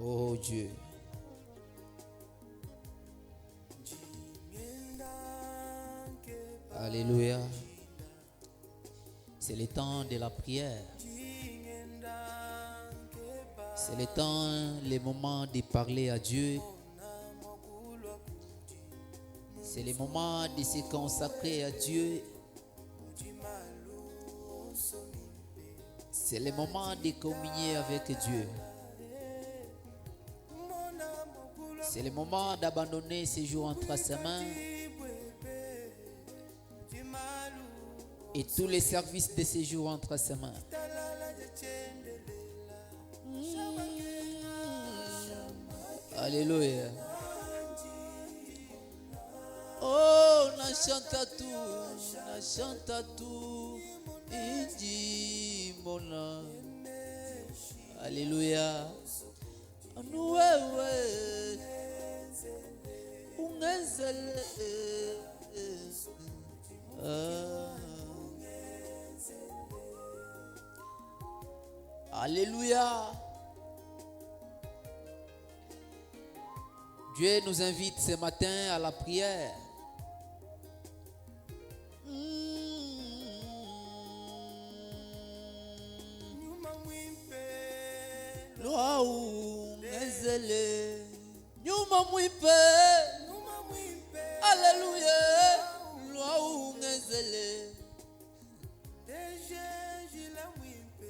Oh Dieu. Alléluia. C'est le temps de la prière. C'est le temps, le moment de parler à Dieu. C'est le moment de se consacrer à Dieu. C'est le moment de communier avec Dieu. C'est le moment d'abandonner ces jours entre ses mains et tous les services de ces jours entre ses mains. Alléluia. Oh, na chanta tu, inji mona. Alléluia. Anuwewe, ungenzele. Alléluia. Dieu nous invite ce matin à la prière.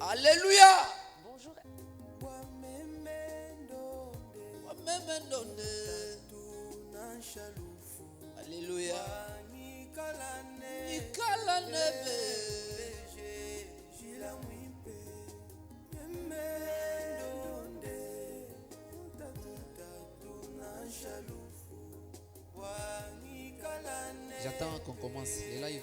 Alléluia. Alléluia. Bonjour. Alléluia. Nikala nebe. J'attends qu'on commence les lives.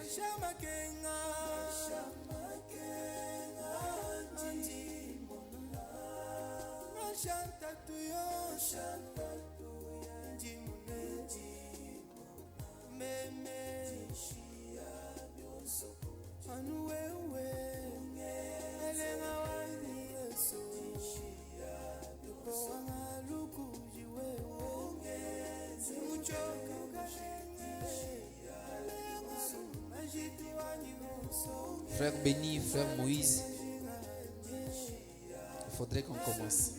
Frère Béni, frère Moïse, il faudrait qu'on commence.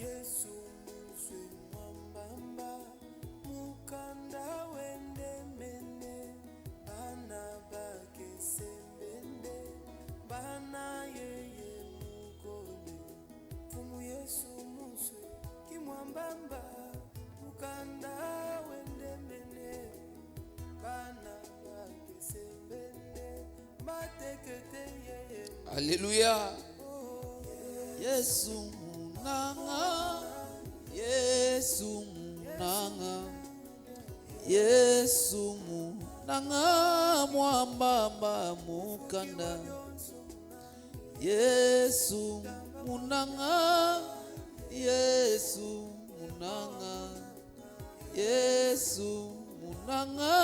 Yesu muswe mwambamba mukanda wende mene bana bake sembende bana yeye mukole fumu Yesu muswe kimwambamba mukanda wende mene bana bake sembende matekete yeye. Alléluia. Yesu munanga, Yesu munanga, Yesu munanga, mwambamba mukanda. Yesu munanga, Yesu munanga, Yesu munanga,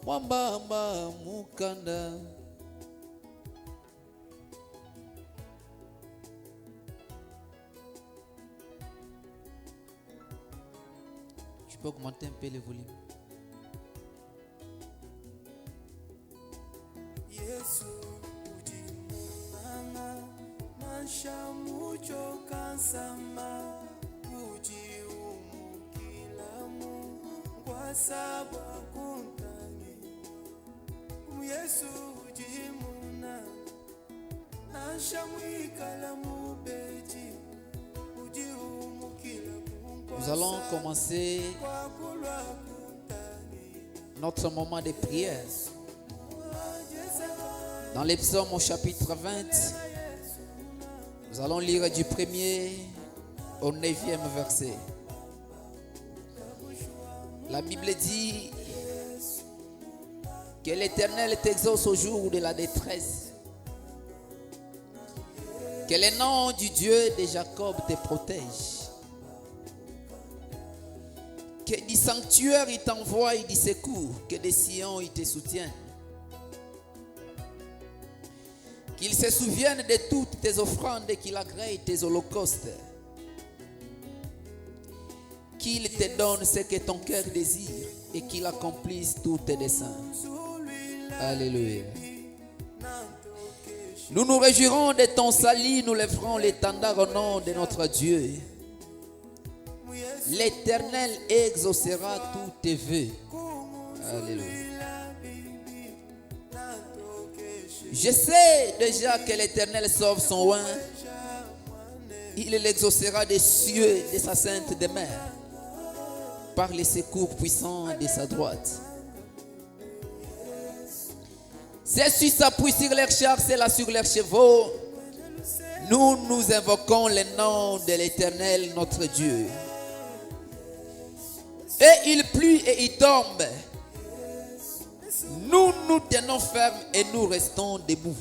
mwambamba mukanda. Tu peux augmenter un peu le volume. Yesu ujimunanga nashamucho kansama ujiumukilamu kwasabwa kuntangi Yesu ujimuna nashamwikalamu beji ujiumu Nous allons commencer notre moment de prière. Dans les psaumes au chapitre 20, nous allons lire du 1er au 9e verset. La Bible dit que l'Éternel t'exauce au jour de la détresse. Que le nom du Dieu de Jacob te protège. Que du sanctuaire il t'envoie du secours. Que de Sion il te soutienne. Qu'il se souvienne de toutes tes offrandes et qu'il agrée tes holocaustes. Qu'il te donne ce que ton cœur désire et qu'il accomplisse tous tes desseins. Alléluia. Nous nous réjouirons de ton salut, nous lèverons l'étendard au nom de notre Dieu. L'Éternel exaucera tous tes vœux. Alléluia. Je sais déjà que l'Éternel sauve son oint. Il l'exaucera des cieux de sa sainte demeure par les secours puissants de sa droite. C'est sur s'appuie sur leurs chars, c'est là sur leurs chevaux. Nous invoquons le nom de l'Éternel notre Dieu. Et il pluie et il tombe. Nous nous tenons fermes et nous restons debout.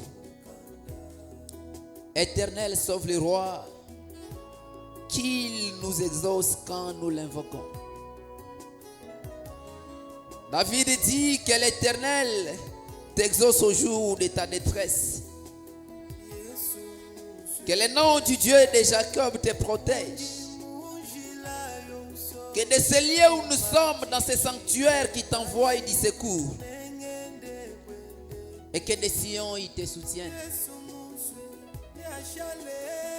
Éternel, sauve le roi, qu'il nous exauce quand nous l'invoquons. David dit que l'Éternel t'exauce au jour de ta détresse. Que le nom du Dieu de Jacob te protège. Que de ces lieux où nous sommes, dans ces sanctuaires qui t'envoient du secours. Et que de Sion il te soutienne.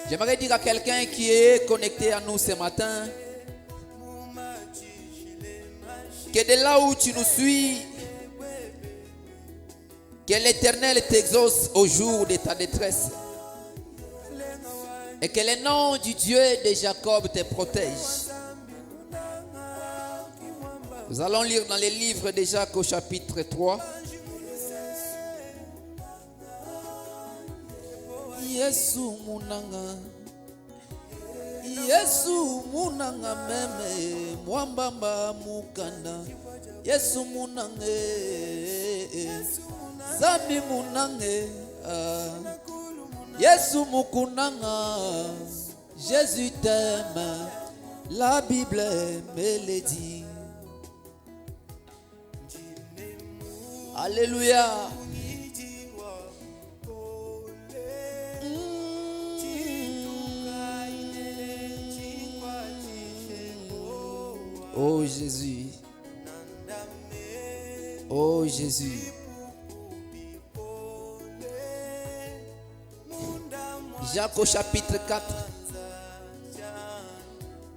J'aimerais dire à quelqu'un qui est connecté à nous ce matin, que de là où tu nous suis, que l'Éternel t'exauce au jour de ta détresse. Et que le nom du Dieu de Jacob te protège. Nous allons lire dans les livres de Jacques au chapitre 3. Yesu munanga, Yesu munanga meme, mwambamba mukanda. Yesu munange, Zami munange, Yesu mukunanga. Jésus t'aime, la Bible me le dit. Alléluia. Oh Jésus. Oh Jésus. Jacques au chapitre 4.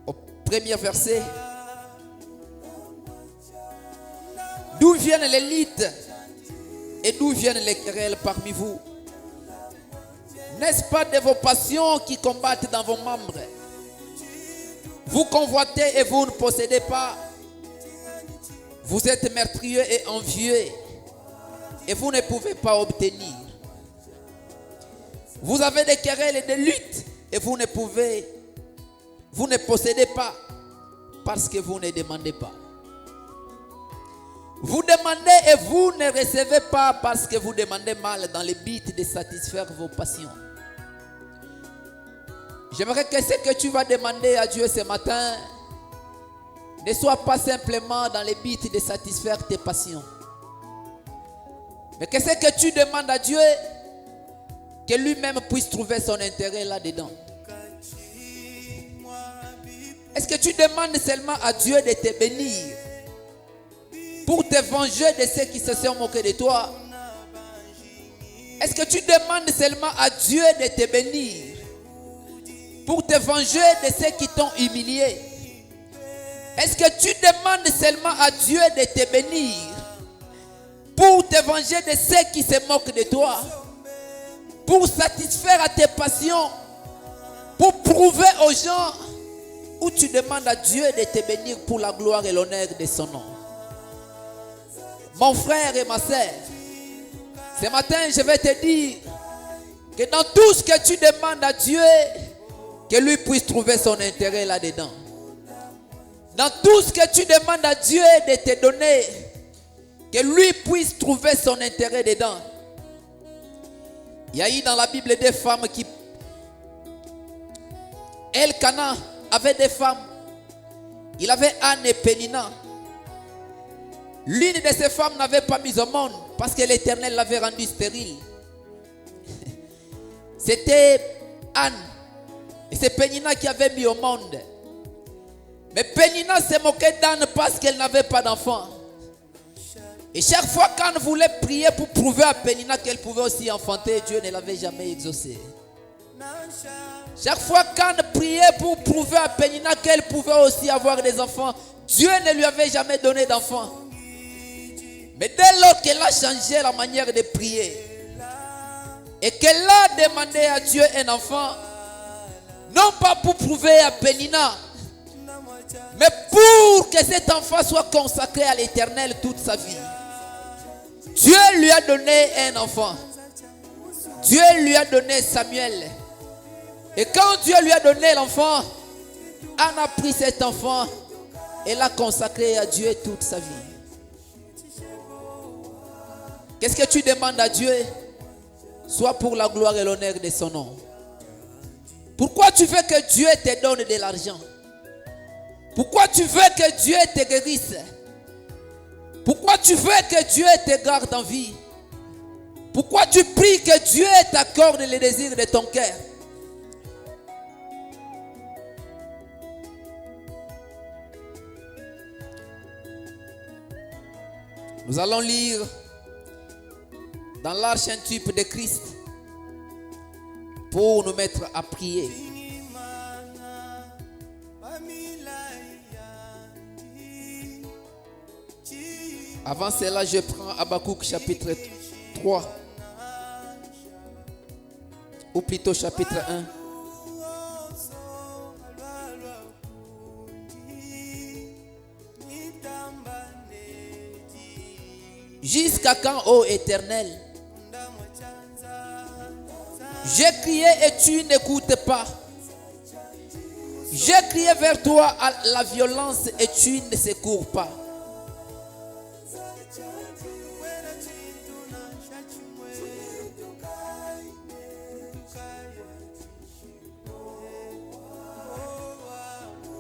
Au premier verset. D'où viennent les lites et d'où viennent les querelles parmi vous? N'est-ce pas de vos passions qui combattent dans vos membres? Vous convoitez et vous ne possédez pas. Vous êtes meurtrieux et envieux et vous ne pouvez pas obtenir. Vous avez des querelles et des luttes et vous ne possédez pas parce que vous ne demandez pas. Vous demandez et vous ne recevez pas parce que vous demandez mal dans le but de satisfaire vos passions. J'aimerais que ce que tu vas demander à Dieu ce matin ne soit pas simplement dans le but de satisfaire tes passions. Mais que ce que tu demandes à Dieu, que lui-même puisse trouver son intérêt là-dedans. Est-ce que tu demandes seulement à Dieu de te bénir pour te venger de ceux qui se sont moqués de toi? Est-ce que tu demandes seulement à Dieu de te bénir pour te venger de ceux qui t'ont humilié? Est-ce que tu demandes seulement à Dieu de te bénir pour te venger de ceux qui se moquent de toi? Pour satisfaire à tes passions? Pour prouver aux gens où tu demandes à Dieu de te bénir pour la gloire et l'honneur de son nom. Mon frère et ma sœur, ce matin, je vais te dire que dans tout ce que tu demandes à Dieu, que lui puisse trouver son intérêt là-dedans. Dans tout ce que tu demandes à Dieu de te donner, que lui puisse trouver son intérêt dedans. Il y a eu dans la Bible des femmes qui... Elkana avait des femmes. Il avait Anne et Pénina. L'une de ces femmes n'avait pas mis au monde parce que l'Éternel l'avait rendue stérile. C'était Anne. Et c'est Pénina qui avait mis au monde. Mais Pénina s'est moquée d'Anne parce qu'elle n'avait pas d'enfant. Et chaque fois qu'Anne voulait prier pour prouver à Pénina qu'elle pouvait aussi enfanter, Dieu ne l'avait jamais exaucé. Chaque fois qu'Anne priait pour prouver à Pénina qu'elle pouvait aussi avoir des enfants, Dieu ne lui avait jamais donné d'enfants. Mais dès lors qu'elle a changé la manière de prier et qu'elle a demandé à Dieu un enfant, non pas pour prouver à Pénina, mais pour que cet enfant soit consacré à l'Éternel toute sa vie, Dieu lui a donné un enfant. Dieu lui a donné Samuel. Et quand Dieu lui a donné l'enfant, Anne a pris cet enfant et l'a consacré à Dieu toute sa vie. Qu'est-ce que tu demandes à Dieu? Soit pour la gloire et l'honneur de son nom. Pourquoi tu veux que Dieu te donne de l'argent? Pourquoi tu veux que Dieu te guérisse? Pourquoi tu veux que Dieu te garde en vie? Pourquoi tu pries que Dieu t'accorde les désirs de ton cœur? Nous allons lire dans l'archétype de Christ pour nous mettre à prier. Avant cela, je prends Habakkuk chapitre 3, ou plutôt chapitre 1. Jusqu'à quand, ô Éternel? J'ai crié et tu n'écoutes pas. J'ai crié vers toi à la violence et tu ne secours pas.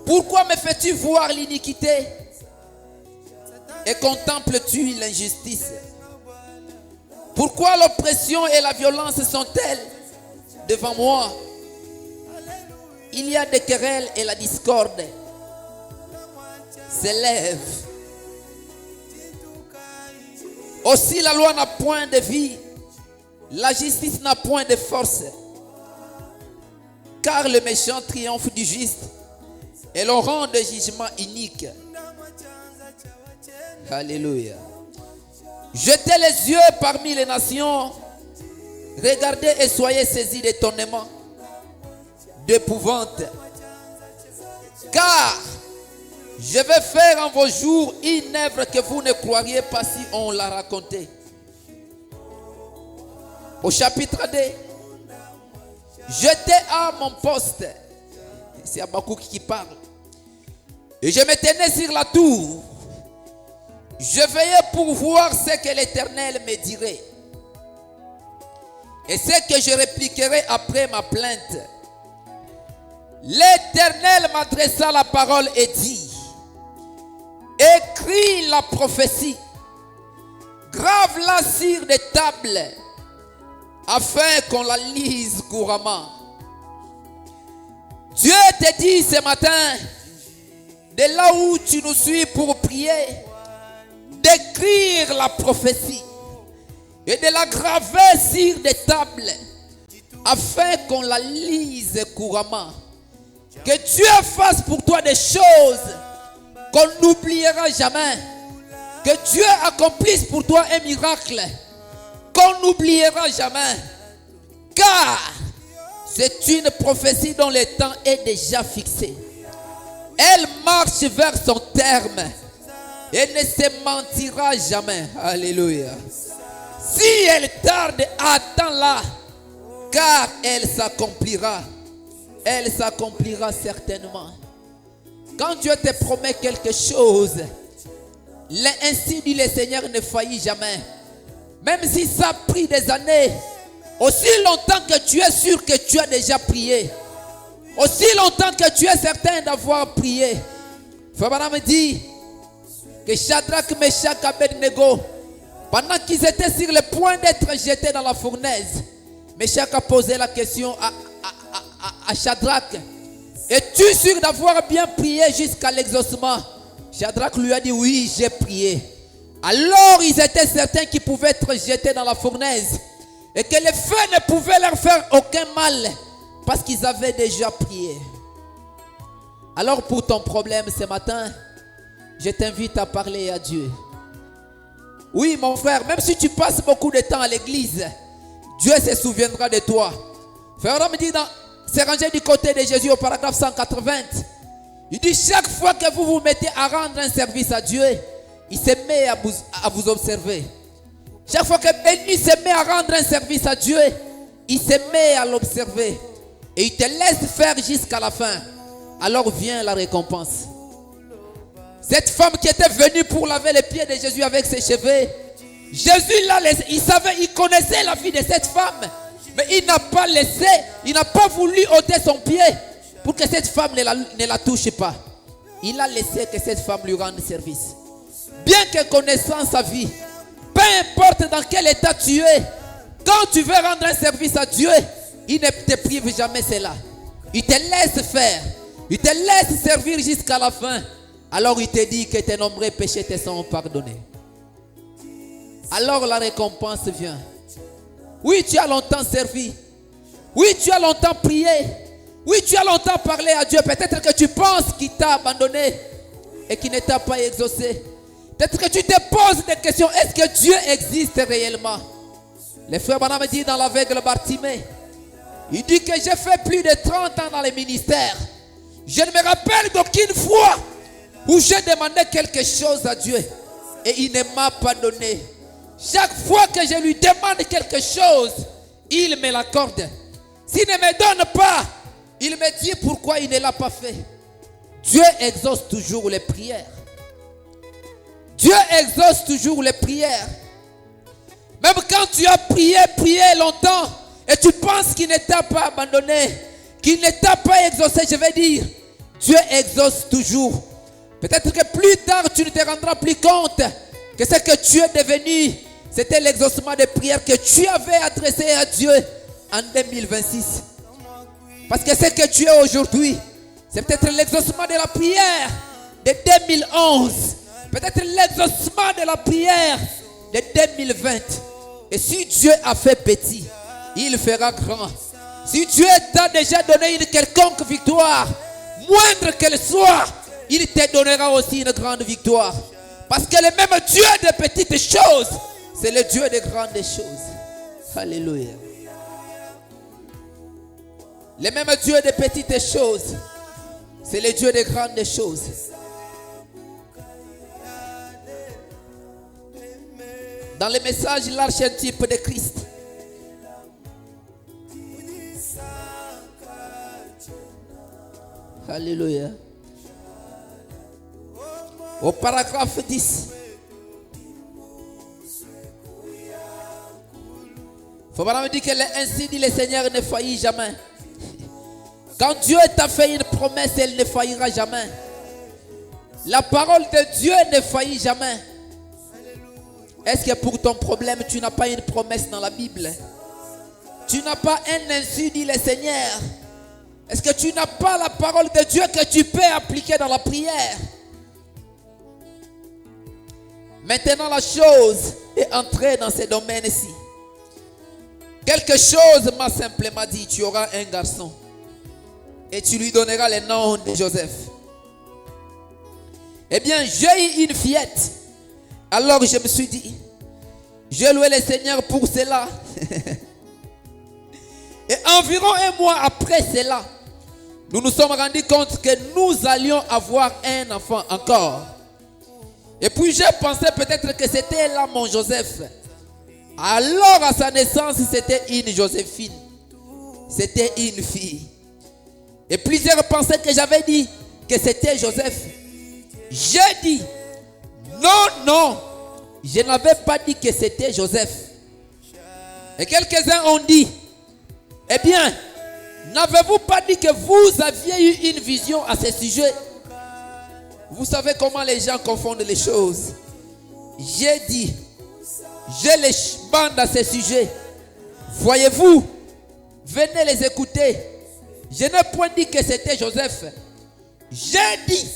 Pourquoi me fais-tu voir l'iniquité et contemples-tu l'injustice? Pourquoi l'oppression et la violence sont-elles devant moi? Il y a des querelles et la discorde s'élève. Aussi la loi n'a point de vie, la justice n'a point de force. Car le méchant triomphe du juste et l'on rend de jugement inique. Alléluia. Jetez les yeux parmi les nations. Regardez et soyez saisis d'étonnement, d'épouvante. Car je vais faire en vos jours une œuvre que vous ne croiriez pas si on l'a raconté. Au chapitre 2. J'étais à mon poste. C'est Habakkuk qui parle. Et je me tenais sur la tour. Je veillais pour voir ce que l'Éternel me dirait. Et ce que je répliquerai après ma plainte. L'Éternel m'adressa la parole et dit: écris la prophétie, grave-la sur des tables, afin qu'on la lise couramment. Dieu te dit ce matin, de là où tu nous suis pour prier, d'écrire la prophétie et de la graver sur des tables, afin qu'on la lise couramment. Que Dieu fasse pour toi des choses qu'on n'oubliera jamais. Que Dieu accomplisse pour toi un miracle qu'on n'oubliera jamais. Car c'est une prophétie dont le temps est déjà fixé. Elle marche vers son terme et ne se mentira jamais. Alléluia. Si elle tarde, attends-la, car elle s'accomplira. Elle s'accomplira certainement. Quand Dieu te promet quelque chose, ainsi dit le Seigneur, ne faillit jamais. Même si ça a pris des années, aussi longtemps que tu es sûr que tu as déjà prié, aussi longtemps que tu es certain d'avoir prié. Frère me dit que Shadrach, Meshach, Abednego, pendant qu'ils étaient sur le point d'être jetés dans la fournaise, Meshach a posé la question à Shadrach: es-tu sûr d'avoir bien prié jusqu'à l'exaucement? Shadrach lui a dit: oui, j'ai prié. Alors ils étaient certains qu'ils pouvaient être jetés dans la fournaise et que le feu ne pouvait leur faire aucun mal parce qu'ils avaient déjà prié. Alors pour ton problème ce matin, je t'invite à parler à Dieu. Oui mon frère, même si tu passes beaucoup de temps à l'église, Dieu se souviendra de toi. Frère me dit c'est rangé du côté de Jésus au paragraphe 180. Il dit: chaque fois que vous vous mettez à rendre un service à Dieu, il se met à vous observer. Chaque fois que Béni se met à rendre un service à Dieu, il se met à l'observer. Et il te laisse faire jusqu'à la fin. Alors vient la récompense. Cette femme qui était venue pour laver les pieds de Jésus avec ses cheveux, Jésus il connaissait la vie de cette femme. Mais il n'a pas laissé, il n'a pas voulu ôter son pied pour que cette femme ne la touche pas. Il a laissé que cette femme lui rende service. Bien que connaissant sa vie, peu importe dans quel état tu es, quand tu veux rendre un service à Dieu, il ne te prive jamais cela. Il te laisse faire, il te laisse servir jusqu'à la fin. Alors il te dit que tes nombreux péchés te sont pardonnés. Alors la récompense vient. Oui, tu as longtemps servi. Oui, tu as longtemps prié. Oui, tu as longtemps parlé à Dieu. Peut-être que tu penses qu'il t'a abandonné et qu'il ne t'a pas exaucé. Peut-être que tu te poses des questions. Est-ce que Dieu existe réellement? Le frère Branham dit dans l'aveugle Bartimée, il dit que j'ai fait plus de 30 ans dans le ministère. Je ne me rappelle d'aucune fois où j'ai demandé quelque chose à Dieu et il ne m'a pas donné. Chaque fois que je lui demande quelque chose, il me l'accorde. S'il ne me donne pas, il me dit pourquoi il ne l'a pas fait. Dieu exauce toujours les prières. Dieu exauce toujours les prières. Même quand tu as prié longtemps et tu penses qu'il ne t'a pas abandonné, qu'il ne t'a pas exaucé, je vais dire, Dieu exauce toujours. Peut-être que plus tard tu ne te rendras plus compte que ce que tu es devenu, c'était l'exaucement des prières que tu avais adressées à Dieu en 2026. Parce que ce que tu es aujourd'hui, c'est peut-être l'exaucement de la prière de 2011. Peut-être l'exaucement de la prière de 2020. Et si Dieu a fait petit, il fera grand. Si Dieu t'a déjà donné une quelconque victoire, moindre qu'elle soit, il te donnera aussi une grande victoire. Parce que le même Dieu de petites choses, c'est le Dieu de grandes choses. Alléluia. Le même Dieu de petites choses, c'est le Dieu de grandes choses. Dans le message, l'archétype de Christ. Alléluia. Au paragraphe 10. Il faut vraiment dire que ainsi dit le Seigneur ne faillit jamais. Quand Dieu t'a fait une promesse, elle ne faillira jamais. La parole de Dieu ne faillit jamais. Est-ce que pour ton problème, tu n'as pas une promesse dans la Bible? Tu n'as pas un ainsi dit le Seigneur? Est-ce que tu n'as pas la parole de Dieu que tu peux appliquer dans la prière? Maintenant, la chose est entrée dans ce domaine-ci. Quelque chose m'a simplement dit: tu auras un garçon et tu lui donneras le nom de Joseph. Eh bien, j'ai eu une fillette. Alors je me suis dit, je loué le Seigneur pour cela. Et environ un mois après cela, nous nous sommes rendus compte que nous allions avoir un enfant encore. Et puis j'ai pensé peut-être que c'était là mon Joseph. Alors à sa naissance, c'était une Joséphine. C'était une fille. Et plusieurs pensaient que j'avais dit que c'était Joseph. J'ai dit, non, je n'avais pas dit que c'était Joseph. Et quelques-uns ont dit, eh bien, n'avez-vous pas dit que vous aviez eu une vision à ce sujet? Vous savez comment les gens confondent les choses. J'ai dit, j'ai les bandes à ce sujet. Voyez-vous, venez les écouter. Je n'ai point dit que c'était Joseph. J'ai dit,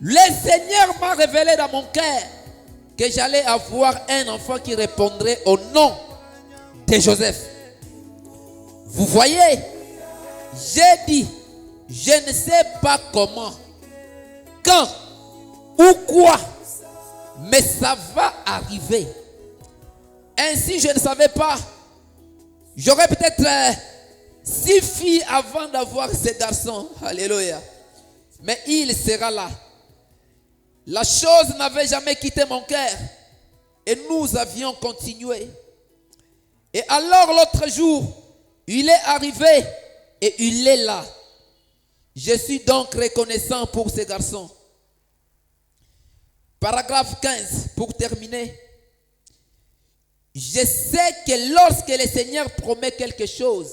le Seigneur m'a révélé dans mon cœur que j'allais avoir un enfant qui répondrait au nom de Joseph. Vous voyez, j'ai dit, je ne sais pas comment, quand ou quoi, mais ça va arriver. Ainsi, je ne savais pas. J'aurais peut-être 6 filles avant d'avoir ces garçons. Alléluia. Mais il sera là. La chose n'avait jamais quitté mon cœur. Et nous avions continué. Et alors l'autre jour, il est arrivé et il est là. Je suis donc reconnaissant pour ces garçons. Paragraphe 15, pour terminer. Je sais que lorsque le Seigneur promet quelque chose,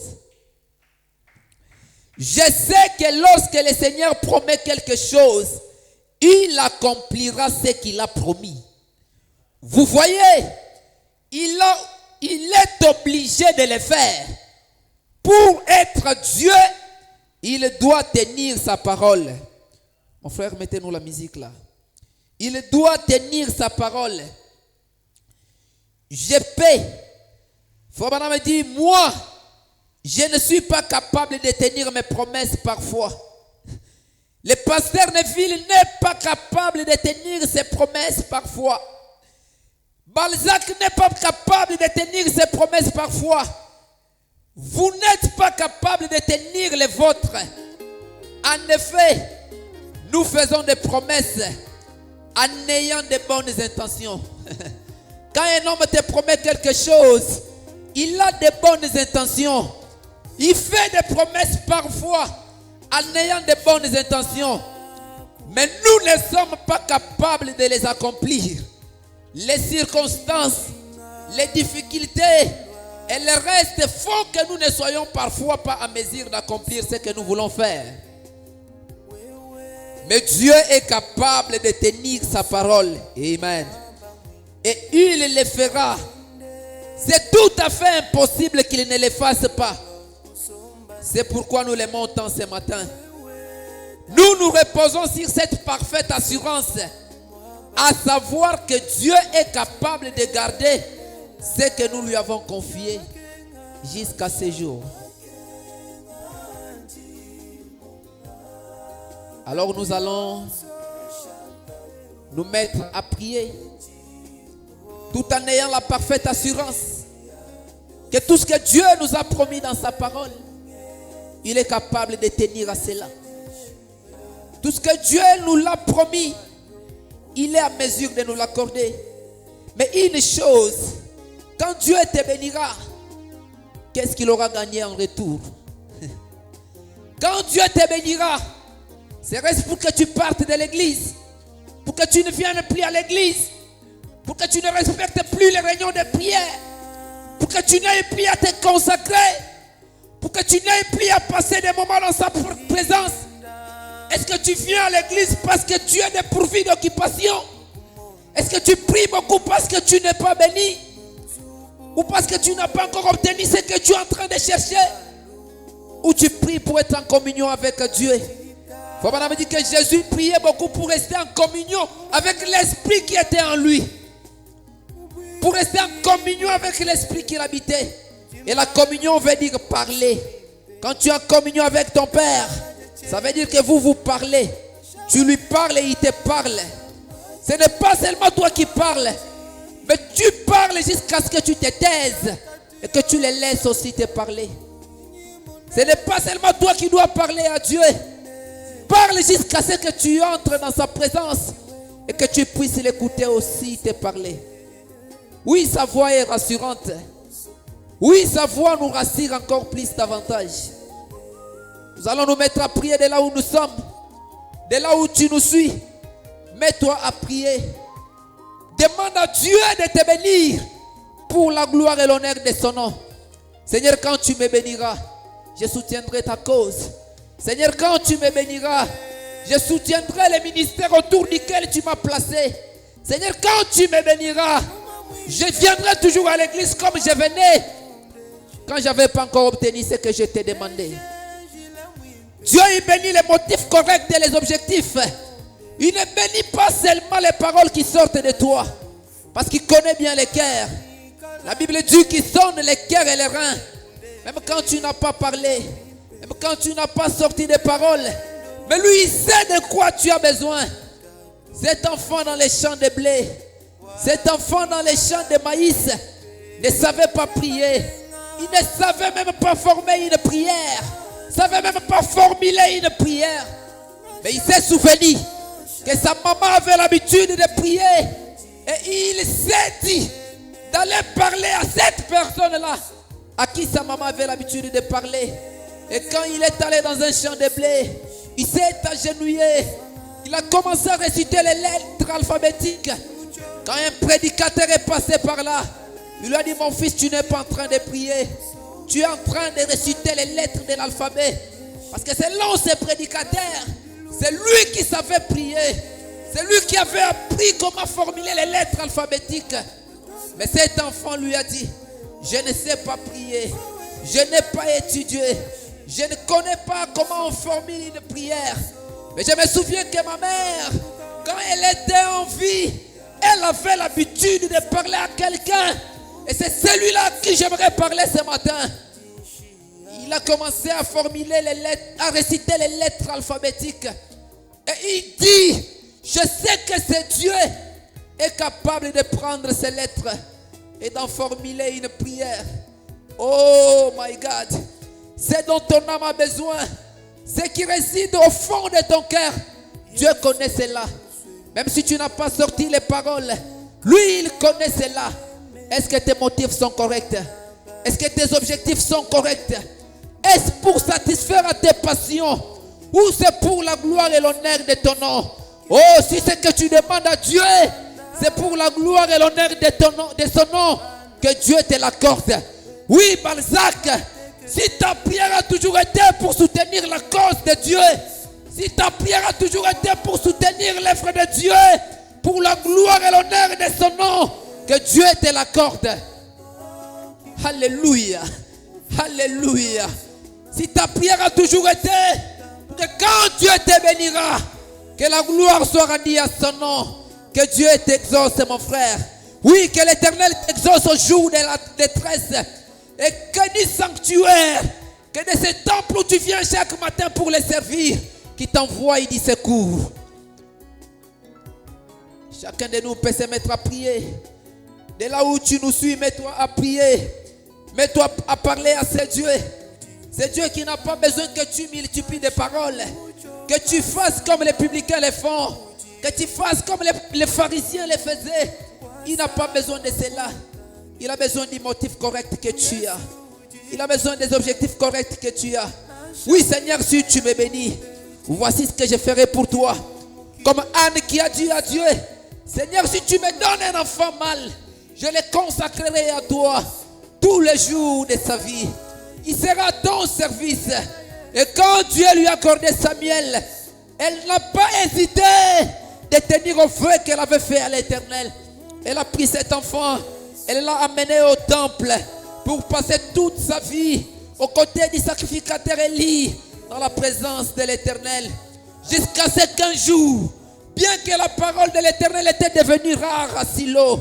il accomplira ce qu'il a promis. Vous voyez, il est obligé de le faire. Pour être Dieu, il doit tenir sa parole. Mon frère, mettez-nous la musique là. Il doit tenir sa parole. Je paie. Fabana me dit, moi, je ne suis pas capable de tenir mes promesses parfois. Le pasteur Neville n'est pas capable de tenir ses promesses parfois. Balzac n'est pas capable de tenir ses promesses parfois. Vous n'êtes pas capable de tenir les vôtres. En effet, nous faisons des promesses en ayant de bonnes intentions. Quand un homme te promet quelque chose, il a de bonnes intentions. Il fait des promesses parfois en ayant de bonnes intentions. Mais nous ne sommes pas capables de les accomplir. Les circonstances, les difficultés et le reste font que nous ne soyons parfois pas en mesure d'accomplir ce que nous voulons faire. Mais Dieu est capable de tenir sa parole. Amen. Et il le fera. C'est tout à fait impossible qu'il ne le fasse pas. C'est pourquoi nous l'aimons tant ce matin. Nous nous reposons sur cette parfaite assurance, à savoir que Dieu est capable de garder ce que nous lui avons confié jusqu'à ce jour. Alors nous allons nous mettre à prier, tout en ayant la parfaite assurance que tout ce que Dieu nous a promis dans sa parole, il est capable de tenir à cela. Tout ce que Dieu nous l'a promis, il est à mesure de nous l'accorder. Mais une chose, quand Dieu te bénira, qu'est-ce qu'il aura gagné en retour? Quand Dieu te bénira, serait-ce pour que tu partes de l'église, pour que tu ne viennes plus à l'église, pour que tu ne respectes plus les réunions de prière, pour que tu n'aies plus à te consacrer, pour que tu n'aies plus à passer des moments dans sa présence? Est-ce que tu viens à l'église parce que tu es dépourvu d'occupation? Est-ce que tu pries beaucoup parce que tu n'es pas béni? Ou parce que tu n'as pas encore obtenu ce que tu es en train de chercher? Ou tu pries pour être en communion avec Dieu? Fabana me dit que Jésus priait beaucoup pour rester en communion avec l'esprit qui était en lui. Pour rester en communion avec l'esprit qui l'habitait. Et la communion veut dire parler. Quand tu es en communion avec ton Père, ça veut dire que vous parlez. Tu lui parles et il te parle. Ce n'est pas seulement toi qui parles, mais tu parles jusqu'à ce que tu te taises et que tu les laisses aussi te parler. Ce n'est pas seulement toi qui dois parler à Dieu. Parle jusqu'à ce que tu entres dans sa présence et que tu puisses l'écouter aussi te parler. Oui, sa voix est rassurante. Oui, sa voix nous rassure encore plus davantage. Nous allons nous mettre à prier de là où nous sommes. De là où tu nous suis. Mets-toi à prier. Demande à Dieu de te bénir pour la gloire et l'honneur de son nom. Seigneur, quand tu me béniras, je soutiendrai ta cause. Seigneur, quand tu me béniras, je soutiendrai le ministère autour duquel tu m'as placé. Seigneur, quand tu me béniras, je viendrai toujours à l'église comme je venais quand je n'avais pas encore obtenu ce que je t'ai demandé. Dieu, il bénit les motifs corrects et les objectifs. Il ne bénit pas seulement les paroles qui sortent de toi, parce qu'il connaît bien les cœurs. La Bible dit qu'il sonne les cœurs et les reins. Même quand tu n'as pas parlé, même quand tu n'as pas sorti de paroles, mais lui, il sait de quoi tu as besoin. Cet enfant dans les champs de blé, cet enfant dans les champs de maïs ne savait pas prier. Il ne savait même pas former une prière. Il ne savait même pas formuler une prière. Mais il s'est souvenu que sa maman avait l'habitude de prier. Et il s'est dit d'aller parler à cette personne-là à qui sa maman avait l'habitude de parler. Et quand il est allé dans un champ de blé, il s'est agenouillé. Il a commencé à réciter les lettres alphabétiques. Quand un prédicateur est passé par là, il lui a dit: mon fils, tu n'es pas en train de prier. Tu es en train de réciter les lettres de l'alphabet. Parce que selon ce prédicateur, c'est lui qui savait prier. C'est lui qui avait appris comment formuler les lettres alphabétiques. Mais cet enfant lui a dit: je ne sais pas prier. Je n'ai pas étudié. Je ne connais pas comment on formule une prière. Mais je me souviens que ma mère, quand elle était en vie, elle avait l'habitude de parler à quelqu'un. Et c'est celui-là à qui j'aimerais parler ce matin. Il a commencé à formuler les lettres, à réciter les lettres alphabétiques. Et il dit: je sais que ce Dieu est capable de prendre ces lettres et d'en formuler une prière. Oh my God. C'est dont ton âme a besoin. Ce qui réside au fond de ton cœur. Dieu connaît cela. Même si tu n'as pas sorti les paroles, lui, il connaît cela. Est-ce que tes motifs sont corrects? Est-ce que tes objectifs sont corrects? Est-ce pour satisfaire à tes passions? Ou c'est pour la gloire et l'honneur de ton nom? Oh, si ce que tu demandes à Dieu, c'est pour la gloire et l'honneur de son nom, que Dieu te l'accorde. Oui, Balzac, si ta prière a toujours été pour soutenir la cause de Dieu, si ta prière a toujours été pour soutenir l'œuvre de Dieu, pour la gloire et l'honneur de son nom, que Dieu te l'accorde. Alléluia. Alléluia. Si ta prière a toujours été que quand Dieu te bénira, que la gloire soit rendue à son nom, que Dieu t'exauce, mon frère. Oui, que l'Éternel t'exauce au jour de la détresse. Et que du sanctuaire, que de ce temple où tu viens chaque matin pour les servir, qui t'envoie du secours. Chacun de nous peut se mettre à prier. De là où tu nous suis, mets-toi à prier. Mets-toi à parler à ce Dieu. C'est Dieu qui n'a pas besoin que tu multiplies des paroles. Que tu fasses comme les publicains les font. Que tu fasses comme les pharisiens les faisaient. Il n'a pas besoin de cela. Il a besoin du motif correct que tu as. Il a besoin des objectifs corrects que tu as. Oui, Seigneur, si tu me bénis, voici ce que je ferai pour toi. Comme Anne qui a dit à Dieu: Seigneur, si tu me donnes un enfant mâle, je le consacrerai à toi tous les jours de sa vie. Il sera à ton service. Et quand Dieu lui a accordé Samuel, elle n'a pas hésité de tenir au vœu qu'elle avait fait à l'Éternel. Elle a pris cet enfant, elle l'a amené au temple pour passer toute sa vie aux côtés du sacrificateur Élie dans la présence de l'Éternel. Jusqu'à ce qu'un jour, bien que la parole de l'Éternel était devenue rare à Silo,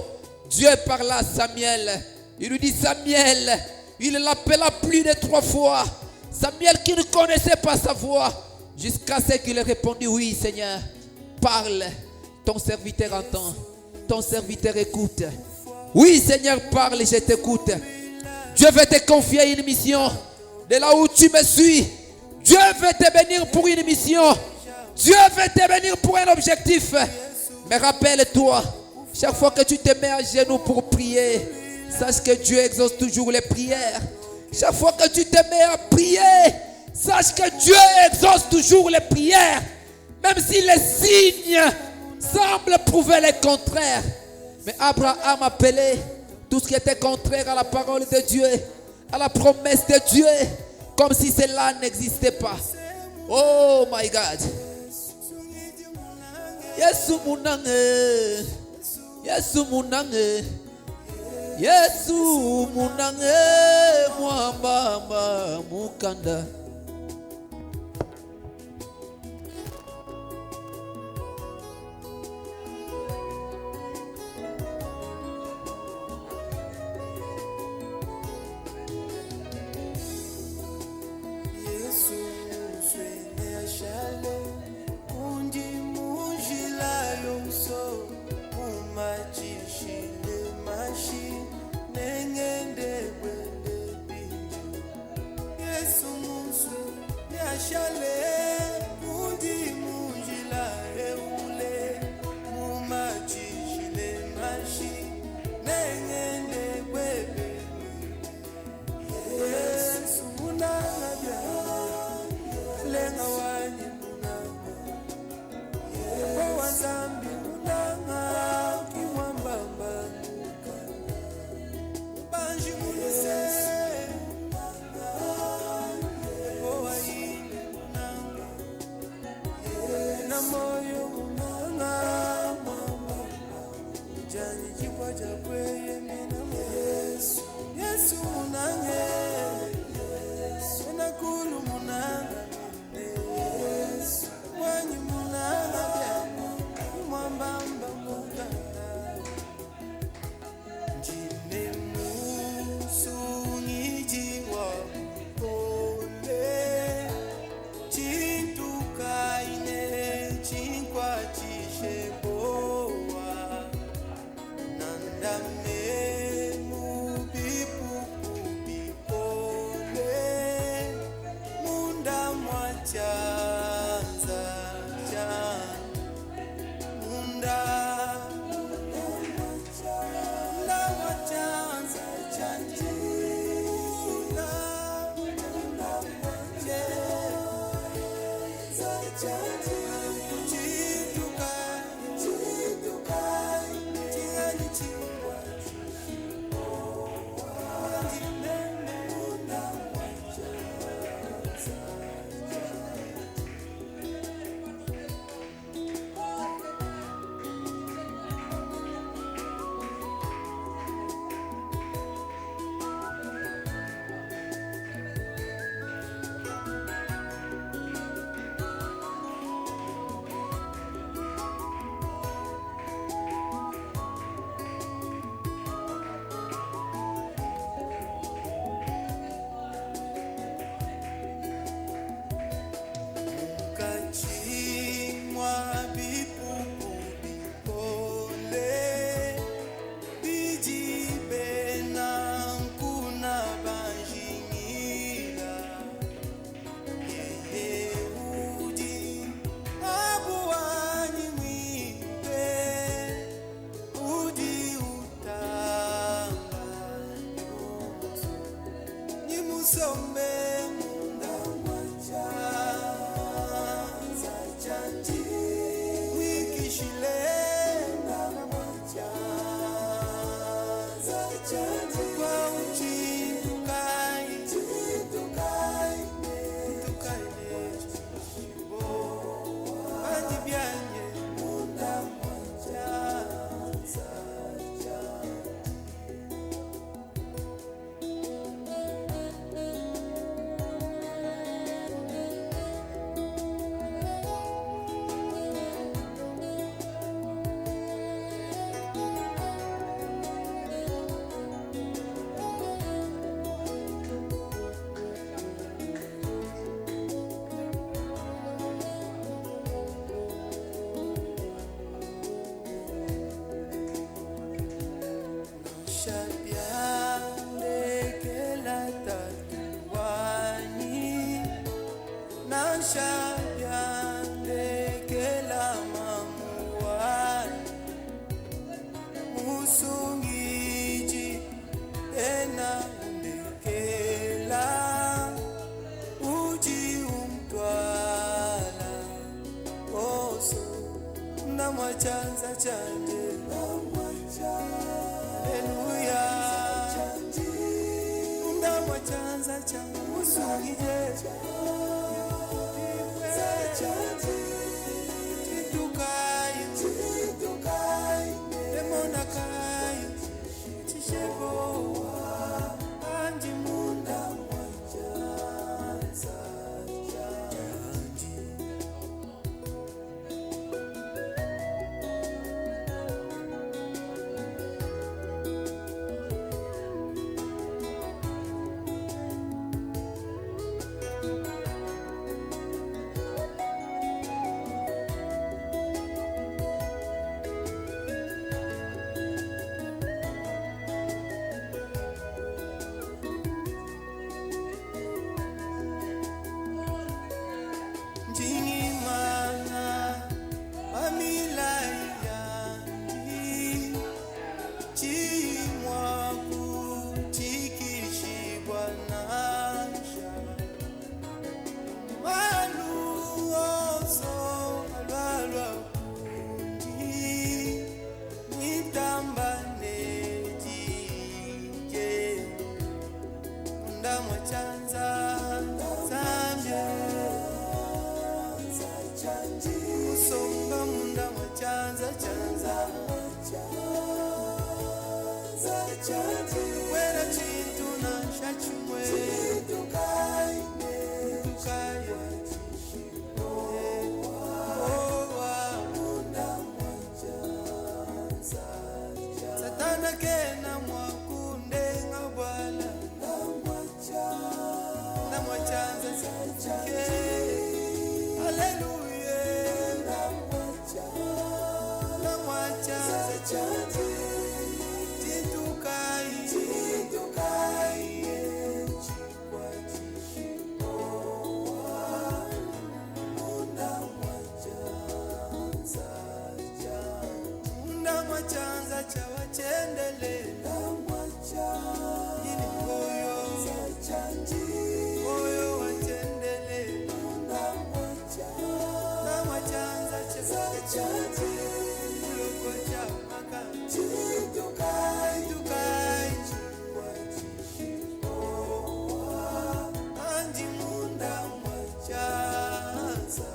Dieu parla à Samuel. Il lui dit: Samuel. Il l'appela plus de 3 fois. Samuel qui ne connaissait pas sa voix. Jusqu'à ce qu'il ait répondu: oui, Seigneur, parle. Ton serviteur entend. Ton serviteur écoute. Oui, Seigneur, parle, je t'écoute. Dieu veut te confier une mission. de là où tu me suis. Dieu veut te bénir pour une mission. Dieu veut te bénir pour un objectif. Mais rappelle-toi, chaque fois que tu te mets à genoux pour prier, sache que Dieu exauce toujours les prières. Chaque fois que tu te mets à prier, sache que Dieu exauce toujours les prières. Même si les signes semblent prouver le contraire. Mais Abraham appelait tout ce qui était contraire à la parole de Dieu, à la promesse de Dieu, comme si cela n'existait pas. Oh my God. Yesu munange, Yesu munange, Yesu munange, mwamba mukanda. ndamwachanza chanje haleluya ndamwachanza changu musungije chitukai emonakayi chishebowa anji munda mwachanza chanji. Wera chintu na shachimwe tukaya Satana kena mwakunde ngabwala namwachanza chike haleluya namwachanza chike ndamwachanza chawachendele ini moyo wachendele ndamwachanza chawachendele uloko chamaka chitukai anji munda mwachanza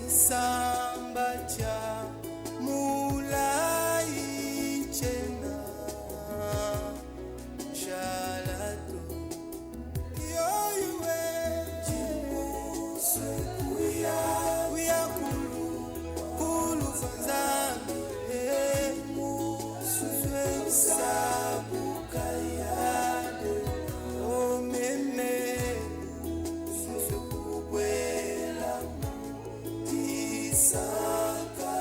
samba cha mulai chena shalato yoyuwe jibuse kuya kulu fanzami musuzwe sabu kayade o meme susukubwela Saka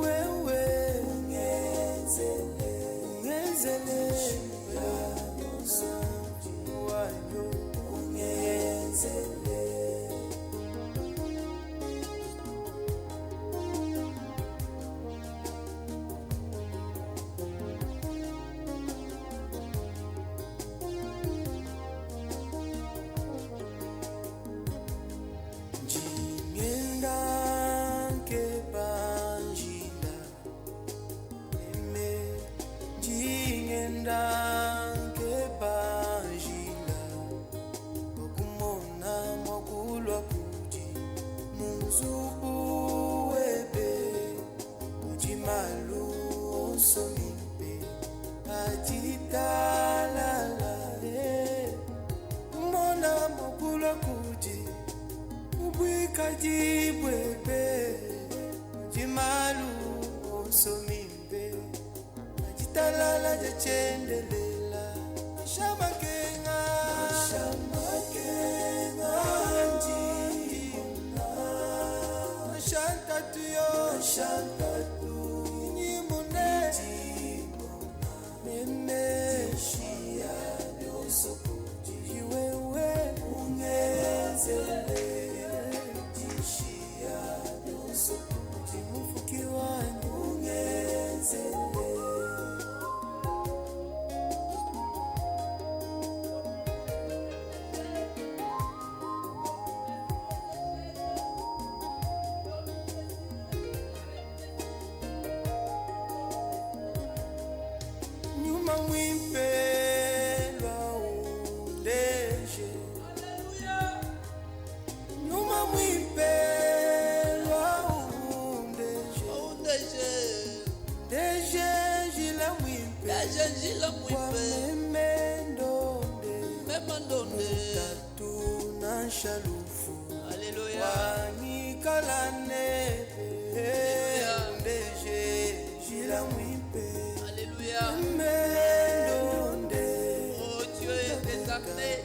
Wewe somimbe ajitalala jachendelela ashamakenga njimuna ashantatuyo ashantatu nyimune meme shia byosokuji iwewe ungezele jishia byosokuji mufuki wanyu ungezele. Nyuma mwimpelwa undeje, nyuma mwimpelwa undeje, deje jila mwimpe, kwa memendonde, tatu na shalufu, wanikalane, undeje jila mwimpe. Oh Dieu des armées,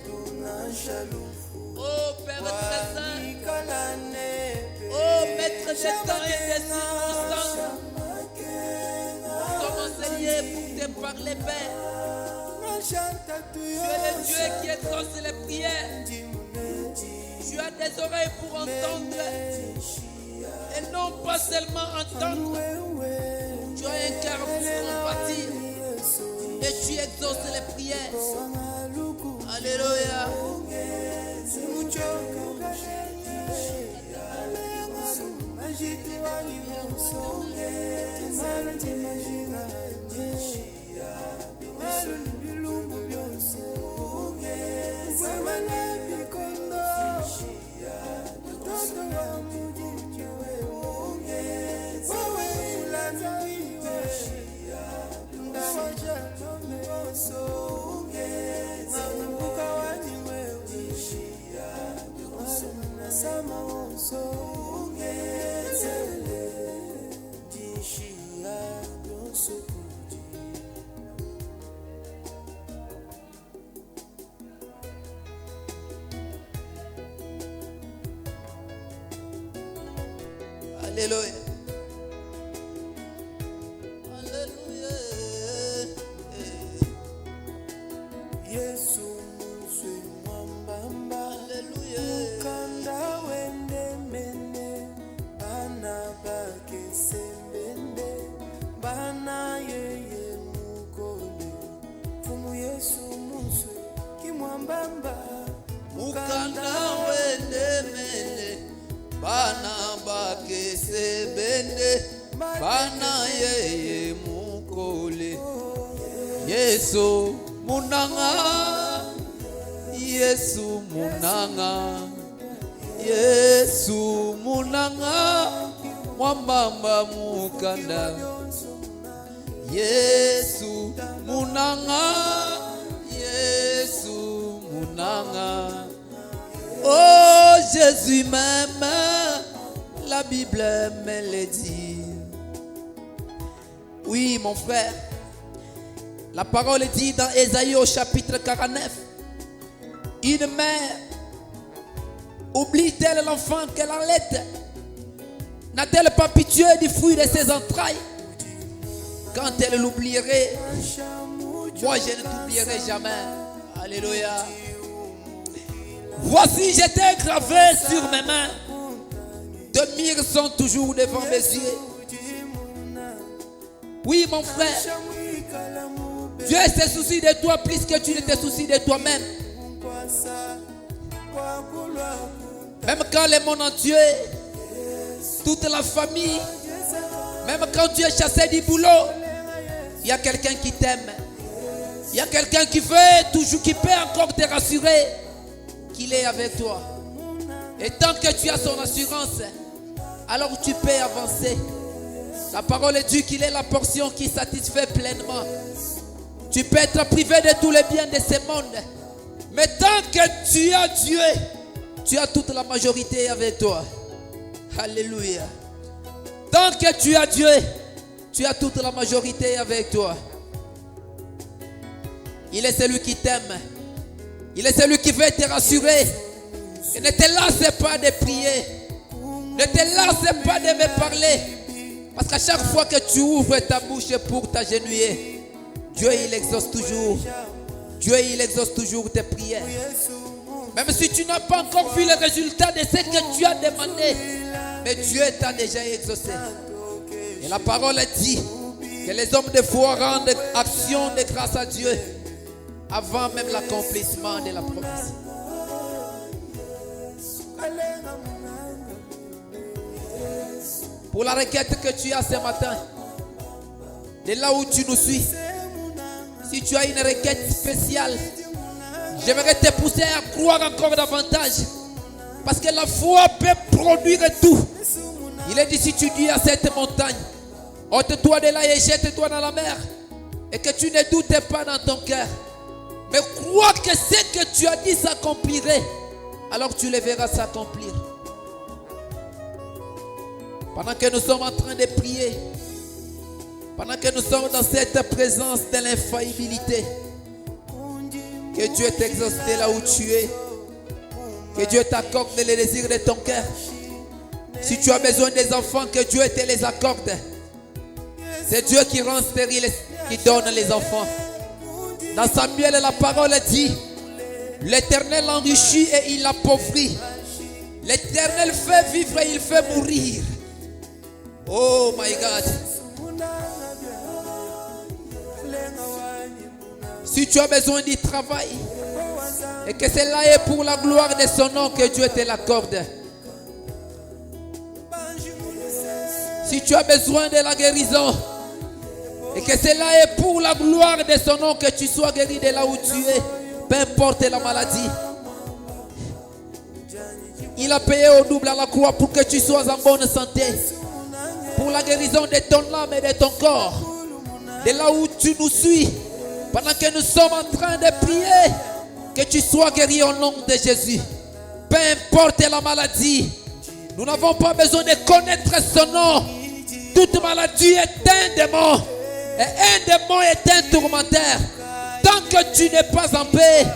oh Père très saint, oh Maître des temps et des circonstances, comment Seigneur pour te parler, Père. Tu es le Dieu qui exauce les prières. Tu as des oreilles pour entendre et non pas seulement entendre. Tu as un cœur pour compatir et tu exauces les prières. Alléluia. Alléluia. Alléluia. Yesu muzwe mwambamba. Alléluia. Mukanda wende mene. Bana bake sembende. Bana yeye mukole. Fumu Yesu muzwe kimwambamba. Mukanda wende mene. Bana bake sebende. Bana yeye mukole. Yesu munanga. Yesu munanga. Yesu munanga. Mwambamba mukanda. Yesu munanga. Yesu munanga. Oh Jésus m'aime. La Bible me le dit. Oui mon frère. La parole dit dans Ésaïe au chapitre 49. Une mère oublie-t-elle l'enfant qu'elle allaite? N'a-t-elle pas pitié du fruit de ses entrailles? Quand elle l'oublierait, moi je ne t'oublierai jamais. Alléluia. Voici, j'étais gravé sur mes mains. De mires sont toujours devant mes yeux. Oui, mon frère. Dieu se soucie de toi plus que tu ne te soucies de toi-même. Même quand le monde entier, toute la famille, même quand tu es chassé du boulot, il y a quelqu'un qui t'aime. Il y a quelqu'un qui veut toujours, qui peut encore te rassurer qu'il est avec toi. Et tant que tu as son assurance, alors tu peux avancer. La parole dit qu'il est la portion qui satisfait pleinement. Tu peux être privé de tous les biens de ce monde. Mais tant que tu as Dieu, tu as toute la majorité avec toi. Alléluia. Tant que tu as Dieu, Tu as toute la majorité avec toi. Il est celui qui t'aime. Il est celui qui veut te rassurer. Et ne te lasse pas de prier. Ne te lasse pas de me parler. Parce qu'à chaque fois que tu ouvres ta bouche pour t'agenouiller, Dieu il exauce toujours. Dieu il exauce toujours tes prières. Même si tu n'as pas encore vu le résultat de ce que tu as demandé, mais Dieu t'a déjà exaucé. Et la parole dit que les hommes de foi rendent action de grâce à Dieu avant même l'accomplissement de la promesse. Pour la requête que tu as ce matin, de là où tu nous suis, si tu as une requête spéciale, j'aimerais te pousser à croire encore davantage. Parce que la foi peut produire tout. Il est dit, si tu dis à cette montagne, ôte-toi de là et jette-toi dans la mer, et que tu ne doutes pas dans ton cœur, mais crois que ce que tu as dit s'accomplirait, alors tu le verras s'accomplir. Pendant que nous sommes en train de prier, pendant que nous sommes dans cette présence de l'infaillibilité, que Dieu t'exauce là où tu es, que Dieu t'accorde les désirs de ton cœur. Si tu as besoin des enfants, que Dieu te les accorde. C'est Dieu qui rend stérile, qui donne les enfants. Dans Samuel, la parole dit, l'Éternel enrichit et il appauvrit. L'Éternel fait vivre et il fait mourir. Oh my God. Si tu as besoin du travail et que cela est pour la gloire de son nom, que Dieu te l'accorde. Si tu as besoin de la guérison et que cela est pour la gloire de son nom, que tu sois guéri de là où tu es, peu importe la maladie. Il a payé au double à la croix pour que tu sois en bonne santé, pour la guérison de ton âme et de ton corps. De là où tu nous suis, pendant que nous sommes en train de prier, que tu sois guéri au nom de Jésus. Peu importe la maladie, nous n'avons pas besoin de connaître son nom. Toute maladie est un démon. Et un démon est un tourmenteur. Tant que tu n'es pas en paix,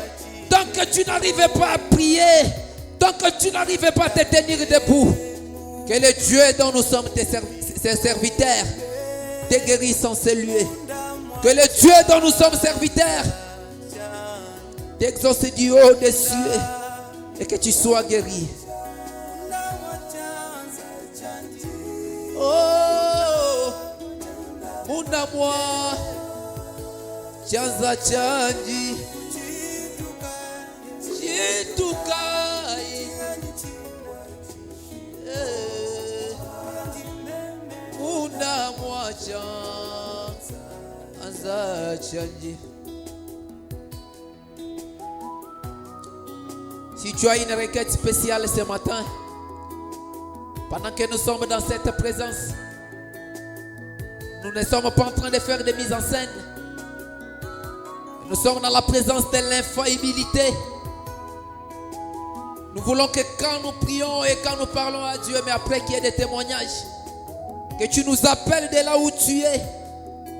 tant que tu n'arrives pas à prier, tant que tu n'arrives pas à te tenir debout, que le Dieu dont nous sommes ses serviteurs te guérisse en ce lieu. Que le Dieu dont nous sommes serviteurs t'exauce du haut des cieux et que tu sois guéri. Oh, muna moi, chanza chanji, chitukai, muna moi chanza chanji. Si tu as une requête spéciale ce matin, pendant que nous sommes dans cette présence, nous ne sommes pas en train de faire des mises en scène. Nous sommes dans la présence de l'infaillibilité. Nous voulons que quand nous prions et quand nous parlons à Dieu, mais après qu'il y ait des témoignages, que tu nous appelles de là où tu es,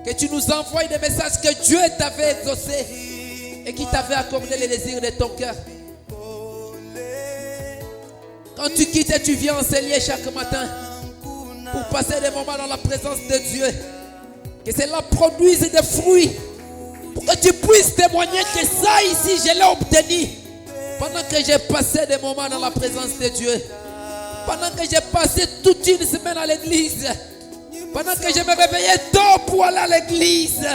que tu nous envoies des messages que Dieu t'avait exaucé et qui t'avait accordé les désirs de ton cœur. Quand tu quittes et tu viens en ce lieu chaque matin pour passer des moments dans la présence de Dieu, que cela produise des fruits pour que tu puisses témoigner que ça ici je l'ai obtenu pendant que j'ai passé des moments dans la présence de Dieu, pendant que j'ai passé toute une semaine à l'église, pendant que je me réveillais tôt pour aller à l'église,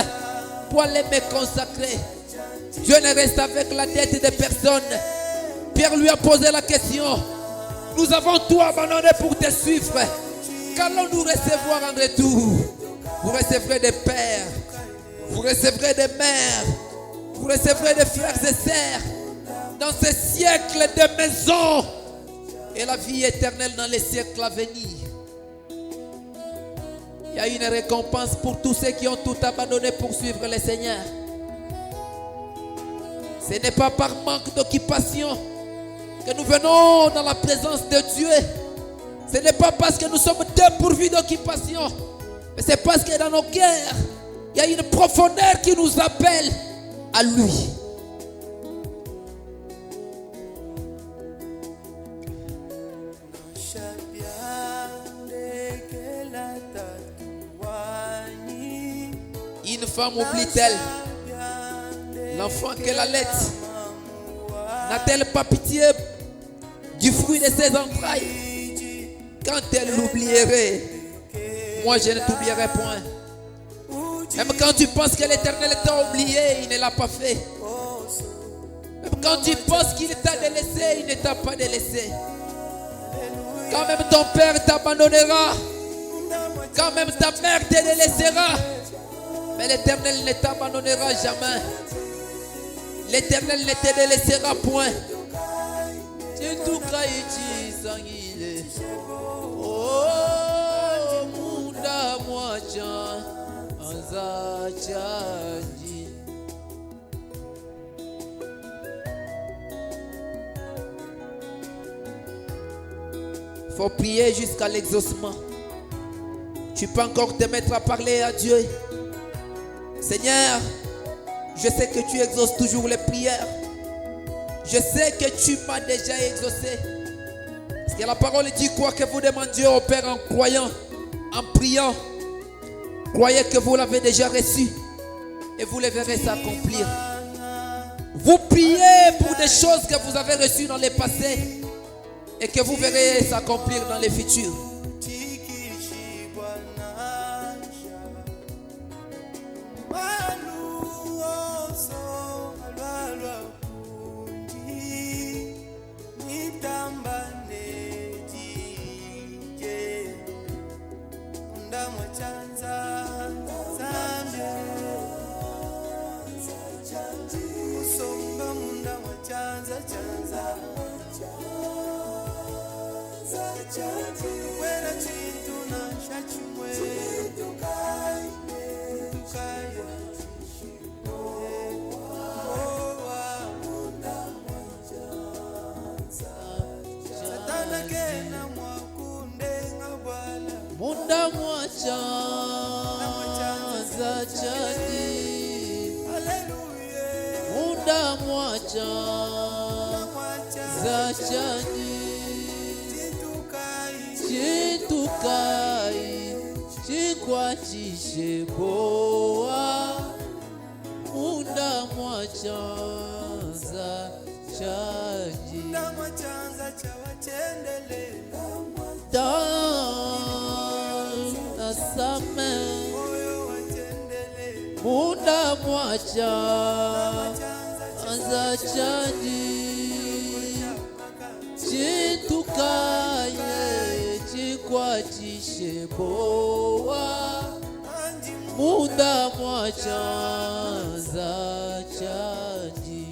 pour aller me consacrer. Dieu ne reste avec la tête de personne. Pierre lui a posé la question: nous avons tout abandonné pour te suivre. Qu'allons-nous recevoir en retour? Vous recevrez des pères, vous recevrez des mères, vous recevrez des frères et sœurs dans ce siècle de maison et la vie éternelle dans les siècles à venir. Il y a une récompense pour tous ceux qui ont tout abandonné pour suivre le Seigneur. Ce n'est pas par manque d'occupation que nous venons dans la présence de Dieu. Ce n'est pas parce que nous sommes dépourvus d'occupation Mais c'est parce que dans nos cœurs, il y a une profondeur qui nous appelle à lui. Une femme oublie-t-elle l'enfant qu'elle allait? N'a-t-elle pas pitié du fruit de ses entrailles? Quand elle l'oublierait, moi je ne t'oublierai point. Même quand tu penses que l'Éternel t'a oublié, il ne l'a pas fait. Même quand tu penses qu'il t'a délaissé, il ne t'a pas délaissé. Quand même ton père t'abandonnera, quand même ta mère te délaissera, mais l'Éternel ne t'abandonnera jamais. L'Éternel ne te délaissera point. Oh, munda mwacha anza chanji. Faut prier jusqu'à l'exaucement. Tu peux encore te mettre à parler à Dieu. Seigneur, je sais que tu exauces toujours les prières. Je sais que tu m'as déjà exaucé. Parce que la parole dit quoi que vous demandiez au Père en croyant, en priant. Croyez que vous l'avez déjà reçu et vous le verrez s'accomplir. Vous priez pour des choses que vous avez reçues dans le passé et que vous verrez s'accomplir dans le futur. Munda mwacha za chani. Munda mwacha za chani. Chitukai chikwachishe boa. Munda mwacha za chani. Munda mwacha za chani. Chitukaye chikwachishe boa. Munda mwacha za chani.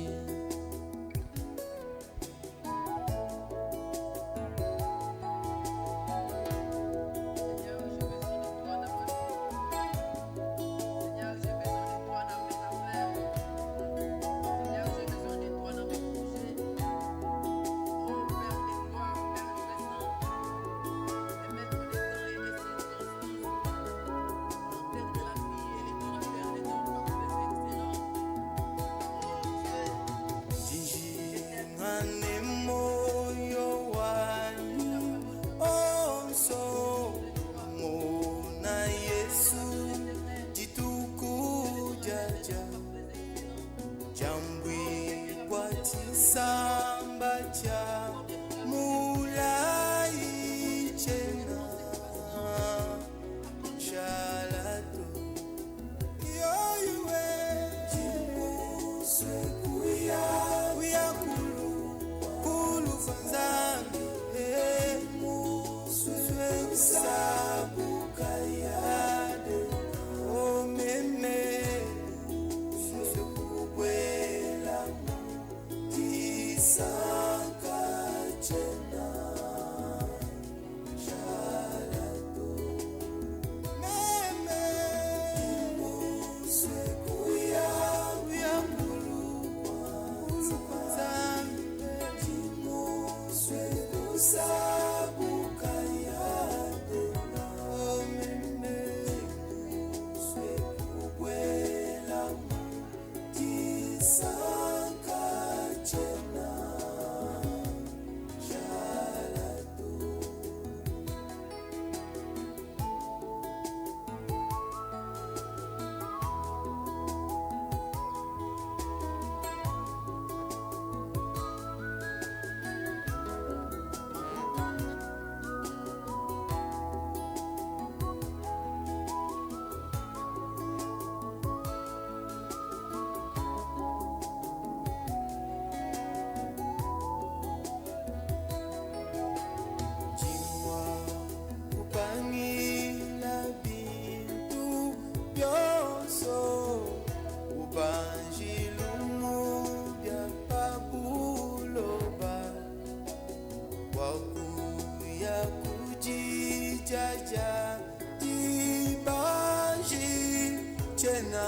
chena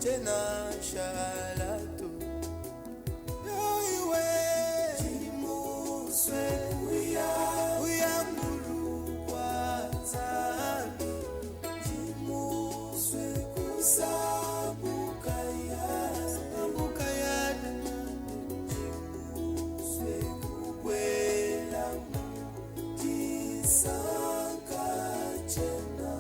chena shalato yoiwe chimuswe uya mulu kwa zabi chimuswe kusabuka ya chimuswe kukwela chisanka chena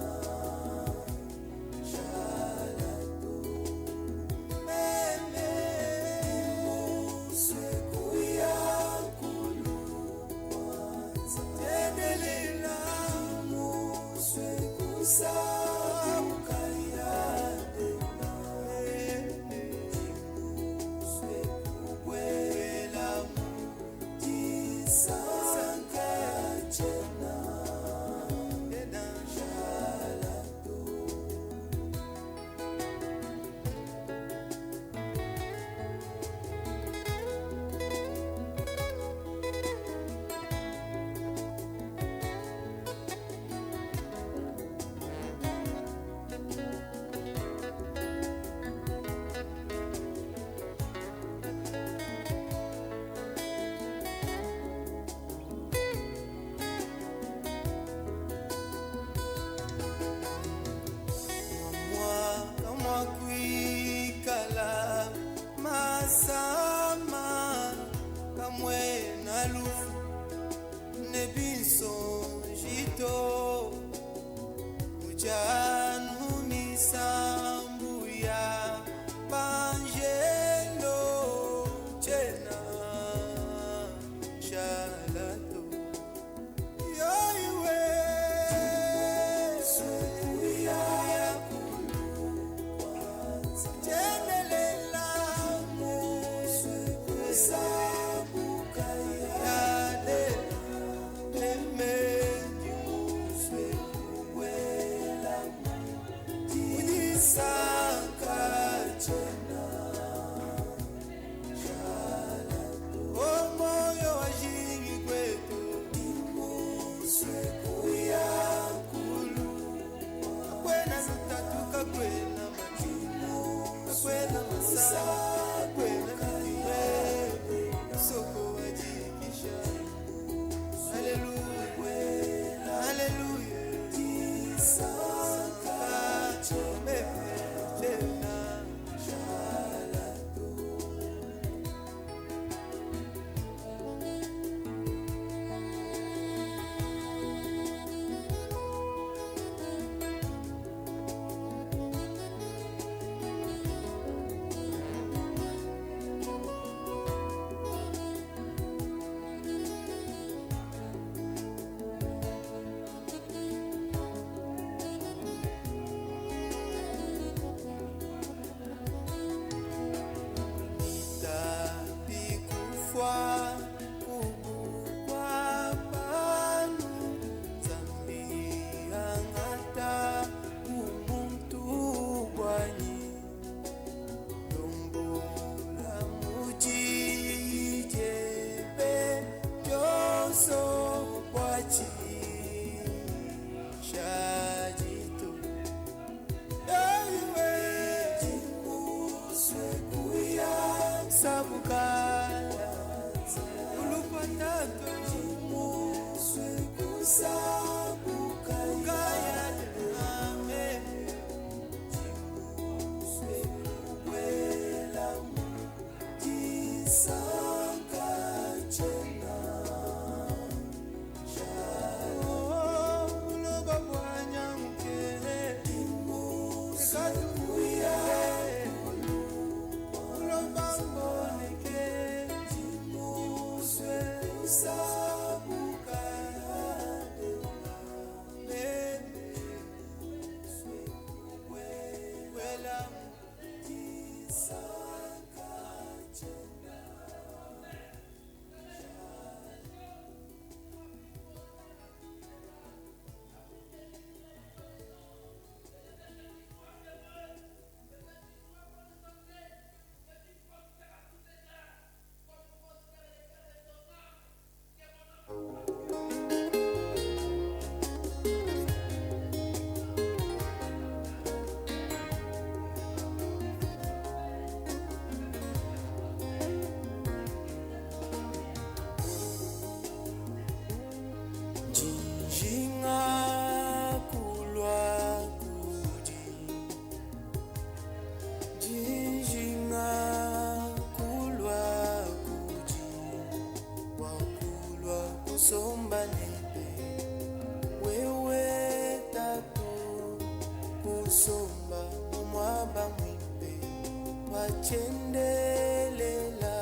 wachendelela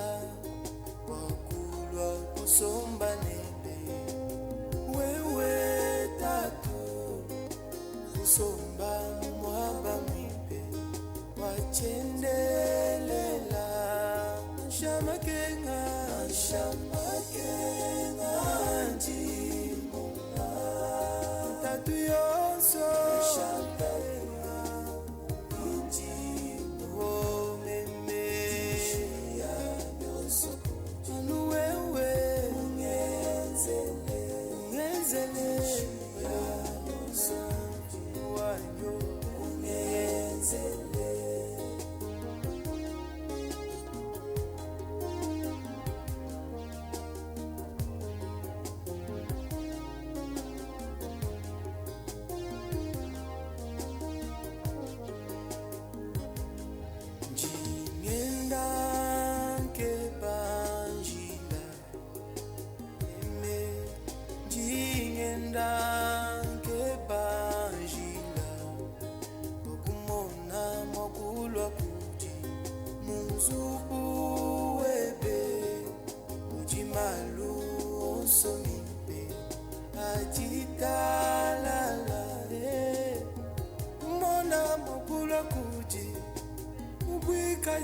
wakulwa kusomba nende wewe tatu kusomba mwaba mipe wachendelela shamakenga njimuna tatu yonso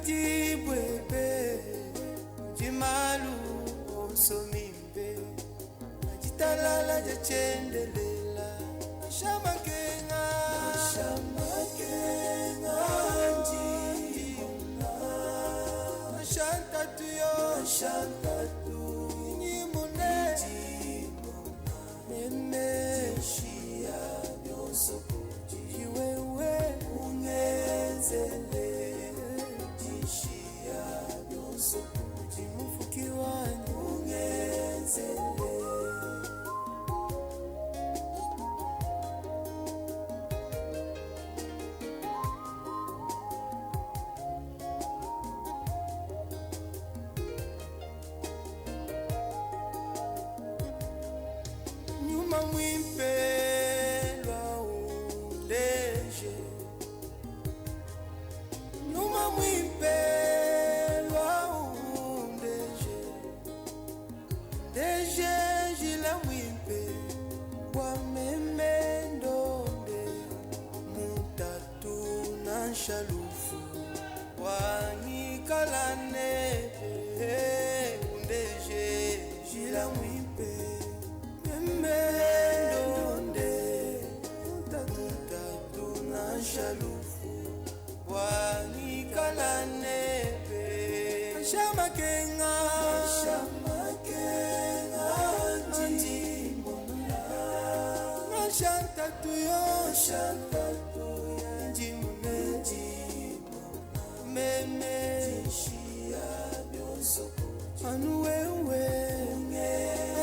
Jibwebe jimalu osomimbe ajitalala jachendelela shamakenga njimuna shantatu yo shantatu nyimune meme shia byosokuji jiwewe ungenzele mufukiwani ungenzele nyuma mwimpelwa undeje nyuma mwimpelwa deje jila mwimpe wa memendonde mutatu na shalufu wanikalane undeje jila mwimpe memendonde mutatu na shalufu wanikalane shamakenga shantatu yo shantatu njimune meme jishia byosokuji anu wewe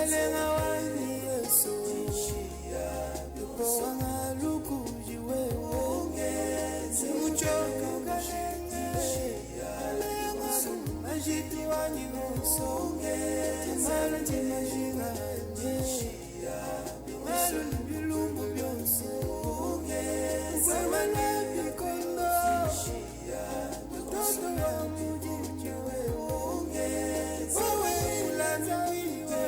elenga wani yesu jishia byosokuji lukuji wewe simuchoka jishia byosokuji ajitu wani yesu timara timajinga jishia byosokuji bilumbu byonse wewele bikondo toto ya mujije wewe ulaniwe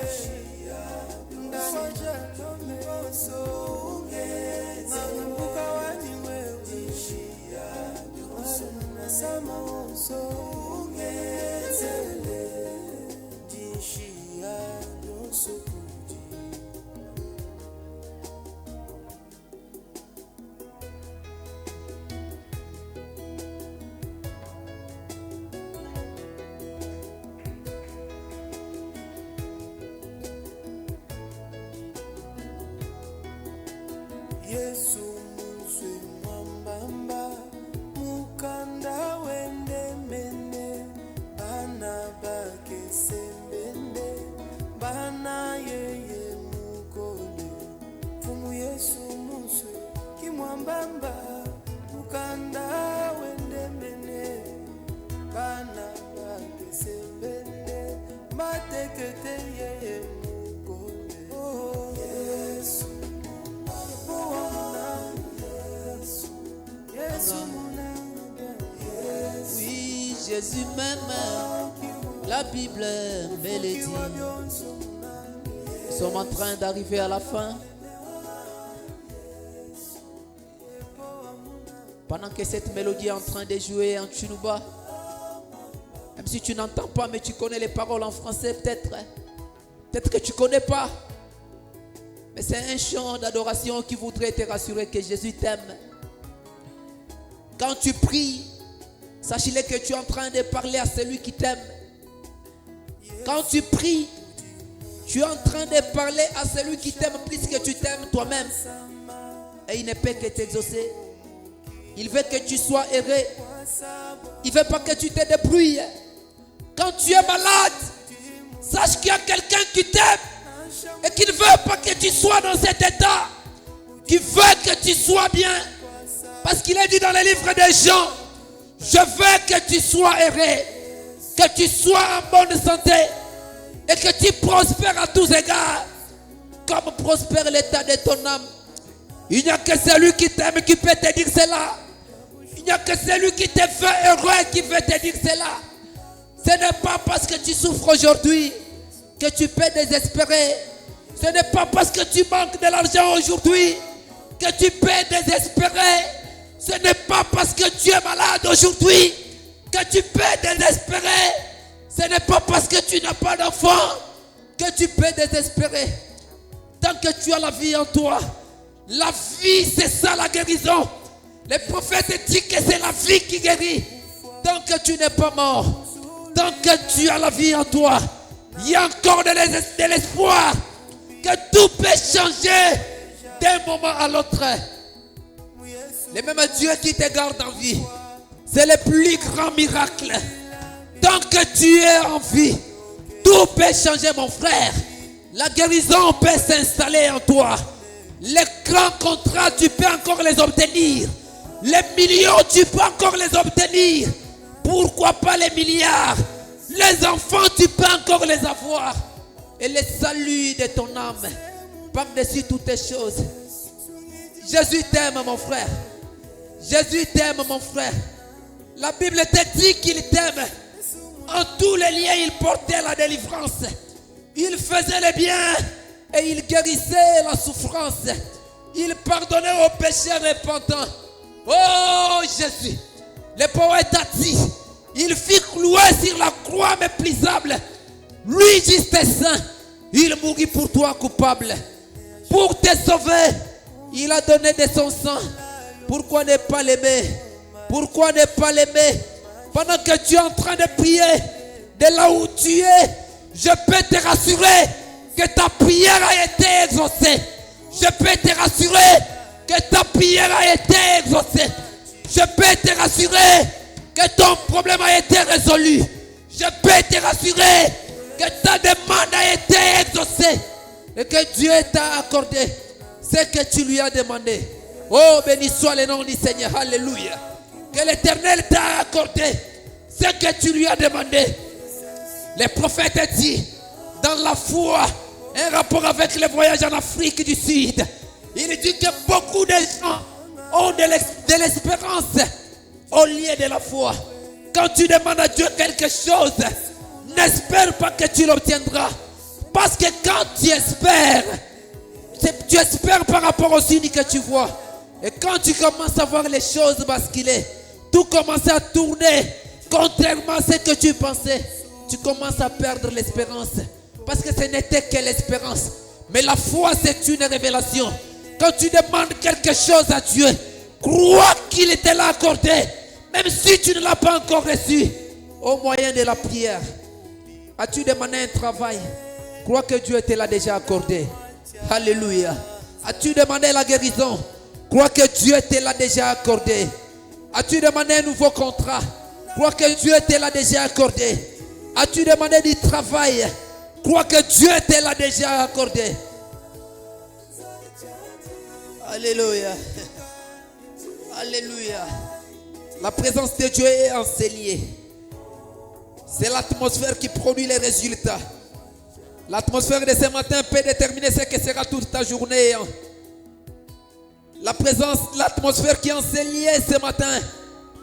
ndawaja tome oso mambuka wani wewe nasama oso jishia Jésus m'aime, la Bible me le dit. Nous sommes en train d'arriver à la fin. Pendant que cette mélodie est en train de jouer en Tchoulouba, même si tu n'entends pas, mais tu connais les paroles en français, peut-être que tu ne connais pas. Mais c'est un chant d'adoration qui voudrait te rassurer que Jésus t'aime. Quand tu pries, sache-le que tu es en train de parler à celui qui t'aime. Quand tu pries, tu es en train de parler à celui qui t'aime plus que tu t'aimes toi-même. Et il ne peut que t'exaucer. Il veut que tu sois heureux. Il ne veut pas que tu te débrouilles. Quand tu es malade, sache qu'il y a quelqu'un qui t'aime et qui ne veut pas que tu sois dans cet état, qui veut que tu sois bien. Parce qu'il est dit dans le livre des Jean, je veux que tu sois heureux, que tu sois en bonne santé et que tu prospères à tous égards, comme prospère l'état de ton âme. Il n'y a que celui qui t'aime qui peut te dire cela. Il n'y a que celui qui te fait heureux qui veut te dire cela. Ce n'est pas parce que tu souffres aujourd'hui que tu peux désespérer. Ce n'est pas parce que tu manques de l'argent aujourd'hui que tu peux désespérer. Ce n'est pas parce que tu es malade aujourd'hui que tu peux désespérer. Ce n'est pas parce que tu n'as pas d'enfant que tu peux désespérer. Tant que tu as la vie en toi, la vie c'est ça la guérison. Les prophètes disent que c'est la vie qui guérit. Tant que tu n'es pas mort, tant que tu as la vie en toi, il y a encore de l'espoir que tout peut changer d'un moment à l'autre. Le même Dieu qui te garde en vie, c'est le plus grand miracle. Tant que tu es en vie, tout peut changer, mon frère. La guérison peut s'installer en toi. Les grands contrats, tu peux encore les obtenir. Les millions, tu peux encore les obtenir. Pourquoi pas les milliards? Les enfants, tu peux encore les avoir. Et le salut de ton âme, par-dessus toutes les choses. Jésus t'aime, mon frère. Jésus t'aime, mon frère. La Bible te dit qu'il t'aime. En tous les liens, il portait la délivrance. Il faisait le bien et il guérissait la souffrance. Il pardonnait aux pécheurs repentants. Oh Jésus, le poète a dit, il fit clouer sur la croix méprisable. Lui, juste et saint, il mourut pour toi coupable. Pour te sauver, il a donné de son sang. Pourquoi ne pas l'aimer? Pourquoi ne pas l'aimer? Pendant que tu es en train de prier, de là où tu es, je peux te rassurer que ta prière a été exaucée. Je peux te rassurer que ta prière a été exaucée. Je peux te rassurer que ton problème a été résolu. Je peux te rassurer que ta demande a été exaucée et que Dieu t'a accordé ce que tu lui as demandé. Oh, béni soit le nom du Seigneur. Alléluia. Que l'Éternel t'a accordé ce que tu lui as demandé. Les prophètes disent dans la foi, un rapport avec le voyage en Afrique du Sud. Il dit que beaucoup de gens ont de l'espérance au lieu de la foi. Quand tu demandes à Dieu quelque chose, n'espère pas que tu l'obtiendras. Parce que quand tu espères par rapport au signe que tu vois. Et quand tu commences à voir les choses basculer, tout commence à tourner contrairement à ce que tu pensais. Tu commences à perdre l'espérance. Parce que ce n'était que l'espérance. Mais la foi, c'est une révélation. Quand tu demandes quelque chose à Dieu, crois qu'il te l'a accordé. Même si tu ne l'as pas encore reçu. Au moyen de la prière. As-tu demandé un travail? Crois que Dieu te l'a déjà accordé. Alléluia. As-tu demandé la guérison? Crois que Dieu te l'a déjà accordé. As-tu demandé un nouveau contrat? Crois que Dieu te l'a déjà accordé. As-tu demandé du travail? Crois que Dieu te l'a déjà accordé. Alléluia. Alléluia. La présence de Dieu est enseignée. C'est l'atmosphère qui produit les résultats. L'atmosphère de ce matin peut déterminer ce que sera toute ta journée. La présence, l'atmosphère qui est enseignée ce matin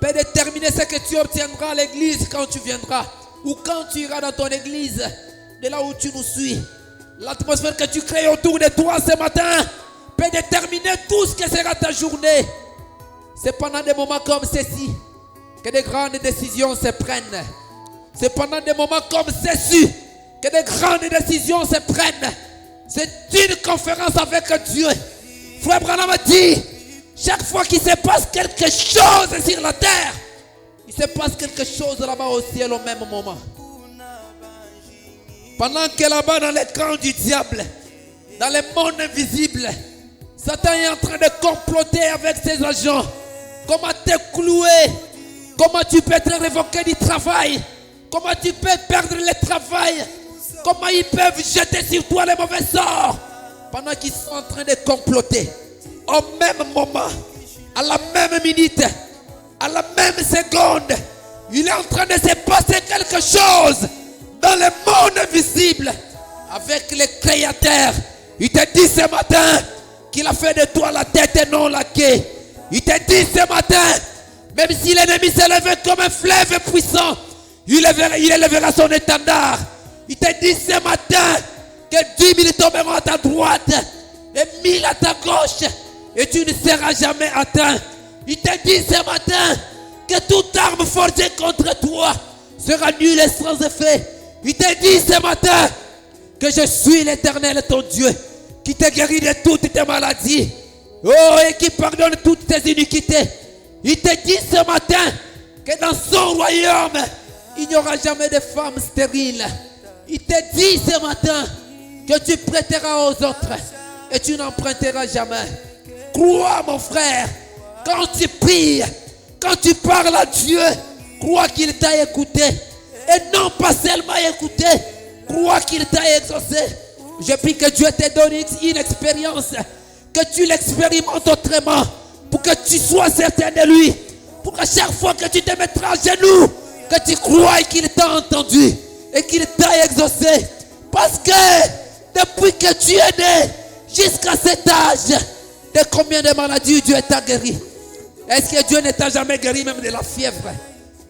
peut déterminer ce que tu obtiendras à l'église quand tu viendras. Ou quand tu iras dans ton église, de là où tu nous suis. L'atmosphère que tu crées autour de toi ce matin peut déterminer tout ce que sera ta journée. C'est pendant des moments comme ceci que des grandes décisions se prennent. C'est pendant des moments comme ceci que des grandes décisions se prennent. C'est une conférence avec Dieu. Frère Branham dit, chaque fois qu'il se passe quelque chose sur la terre, il se passe quelque chose là-bas au ciel au même moment. Pendant que là-bas dans les camps du diable, dans les mondes invisibles, Satan est en train de comploter avec ses agents. Comment te clouer? Comment tu peux être révoqué du travail? Comment tu peux perdre le travail? Comment ils peuvent jeter sur toi les mauvais sorts? Pendant qu'ils sont en train de comploter, au même moment, à la même minute, à la même seconde, il est en train de se passer quelque chose dans le monde visible avec le Créateur. Il te dit ce matin qu'il a fait de toi la tête et non la queue. Il te dit ce matin, même si l'ennemi s'élève comme un fleuve puissant, il élèvera son étendard. Il te dit ce matin que 10 000 tomberont à ta droite et 1000 à ta gauche et tu ne seras jamais atteint. Il te dit ce matin que toute arme forgée contre toi sera nulle et sans effet. Il te dit ce matin que je suis l'Éternel ton Dieu qui te guérit de toutes tes maladies. Oh, et qui pardonne toutes tes iniquités. Il te dit ce matin que dans son royaume, il n'y aura jamais de femme stérile. Il te dit ce matin que tu prêteras aux autres et tu n'emprunteras jamais. Crois mon frère, quand tu pries, quand tu parles à Dieu, crois qu'il t'a écouté. Et non pas seulement écouté, crois qu'il t'a exaucé. Je prie que Dieu te donne une expérience, que tu l'expérimentes autrement, pour que tu sois certain de lui, pour qu'à chaque fois que tu te mettras à genoux, que tu crois qu'il t'a entendu et qu'il t'a exaucé. Parce que depuis que tu es né jusqu'à cet âge, de combien de maladies Dieu t'a guéri? Est-ce que Dieu ne t'a jamais guéri même de la fièvre?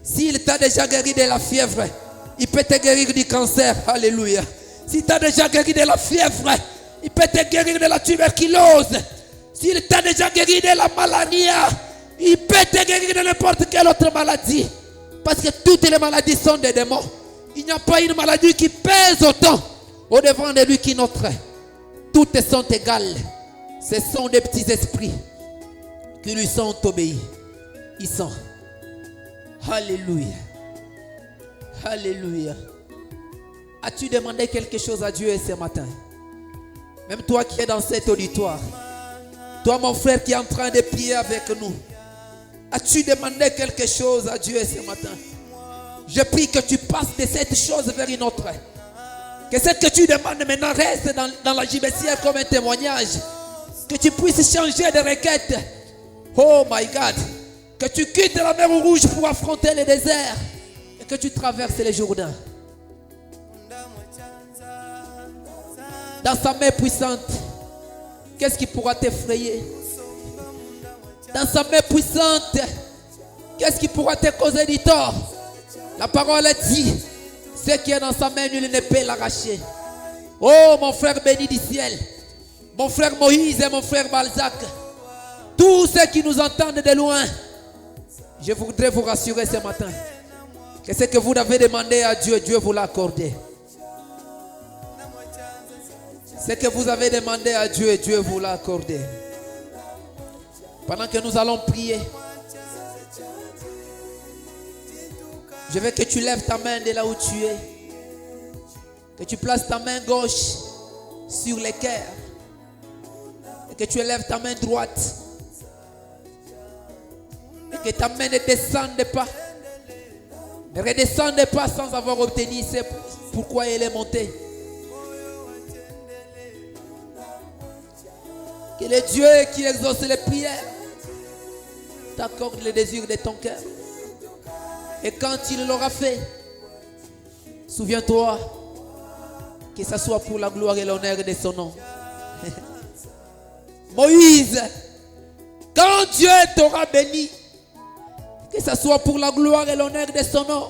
S'il t'a déjà guéri de la fièvre, il peut te guérir du cancer. Alléluia. S'il t'a déjà guéri de la fièvre, il peut te guérir de la tuberculose. S'il t'a déjà guéri de la malaria, il peut te guérir de n'importe quelle autre maladie. Parce que toutes les maladies sont des démons. Il n'y a pas une maladie qui pèse autant au devant de lui qu'une autre. Toutes sont égales. Ce sont des petits esprits qui lui sont obéis. Ils sont. Alléluia. Alléluia. As-tu demandé quelque chose à Dieu ce matin? Même toi qui es dans cet auditoire. Toi mon frère qui est en train de prier avec nous. As-tu demandé quelque chose à Dieu ce matin? Je prie que tu passes de cette chose vers une autre. Que ce que tu demandes maintenant reste dans la gibecière comme un témoignage. Que tu puisses changer de requête. Oh my God. Que tu quittes la mer Rouge pour affronter le désert. Et que tu traverses les Jourdains. Dans sa main puissante, qu'est-ce qui pourra t'effrayer? Dans sa main puissante, qu'est-ce qui pourra te causer du tort? La parole dit, ce qui est dans sa main, nul ne peut l'arracher. Oh mon frère béni du ciel, mon frère Moïse et mon frère Balzac, tous ceux qui nous entendent de loin, je voudrais vous rassurer ce matin que ce que vous avez demandé à Dieu, Dieu vous l'a accordé. Ce que vous avez demandé à Dieu, Dieu vous l'a accordé. Pendant que nous allons prier, je veux que tu lèves ta main de là où tu es. Que tu places ta main gauche sur le cœur. Et que tu élèves ta main droite. Et que ta main ne descende pas. Ne redescende pas sans avoir obtenu ce pourquoi elle est montée. Que le Dieu qui exauce les prières t'accorde le désir de ton cœur. Et quand il l'aura fait, souviens-toi que ce soit pour la gloire et l'honneur de son nom. Moïse, quand Dieu t'aura béni, Que ce soit pour la gloire et l'honneur de son nom.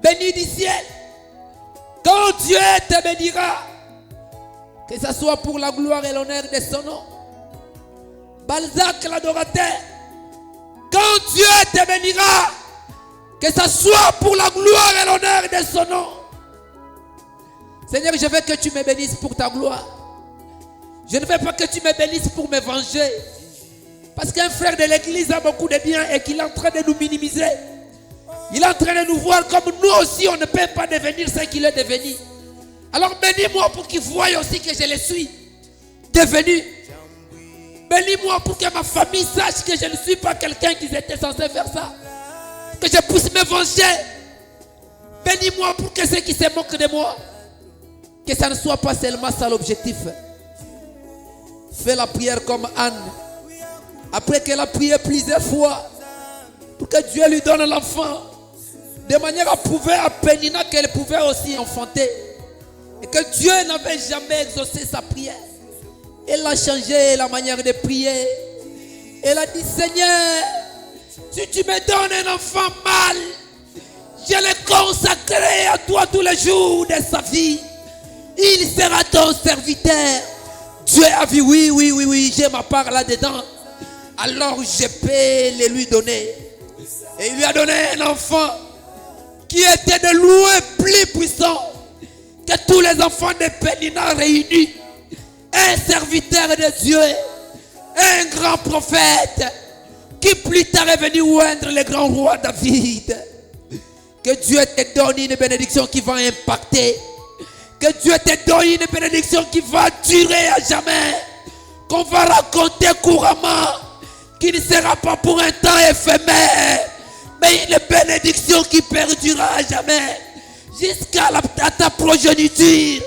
Béni du ciel. Quand Dieu te bénira, que ce soit pour la gloire et l'honneur de son nom. Balzac l'adorateur. Quand Dieu te bénira, que ce soit pour la gloire et l'honneur de son nom. Seigneur, je veux que tu me bénisses pour ta gloire. Je ne veux pas que tu me bénisses pour me venger. Parce qu'un frère de l'église a beaucoup de biens et qu'il est en train de nous minimiser. Il est en train de nous voir comme nous aussi, on ne peut pas devenir ce qu'il est devenu. Alors bénis-moi pour qu'il voie aussi que je le suis devenu. Bénis-moi pour que ma famille sache que je ne suis pas quelqu'un qui était censé faire ça. Que je puisse me venger. Bénis-moi pour que ceux qui se moquent de moi, que ça ne soit pas seulement ça l'objectif. Fais la prière comme Anne. Après qu'elle a prié plusieurs fois, pour que Dieu lui donne l'enfant, de manière à prouver à Pénina qu'elle pouvait aussi enfanter. Et que Dieu n'avait jamais exaucé sa prière. Elle a changé la manière de prier. Elle a dit, Seigneur, si tu me donnes un enfant mâle, je le consacrerai à toi tous les jours de sa vie. Il sera ton serviteur. Dieu a dit, oui, j'ai ma part là-dedans. Alors je peux le lui donner. Et il lui a donné un enfant qui était de loin plus puissant que tous les enfants de Pénina réunis. Un serviteur de Dieu, un grand prophète qui plus tard est venu oindre le grand roi David. Que Dieu te donne une bénédiction qui va impacter. Que Dieu te donne une bénédiction qui va durer à jamais. Qu'on va raconter couramment. Qui ne sera pas pour un temps éphémère. Mais une bénédiction qui perdurera à jamais. Jusqu'à ta progéniture.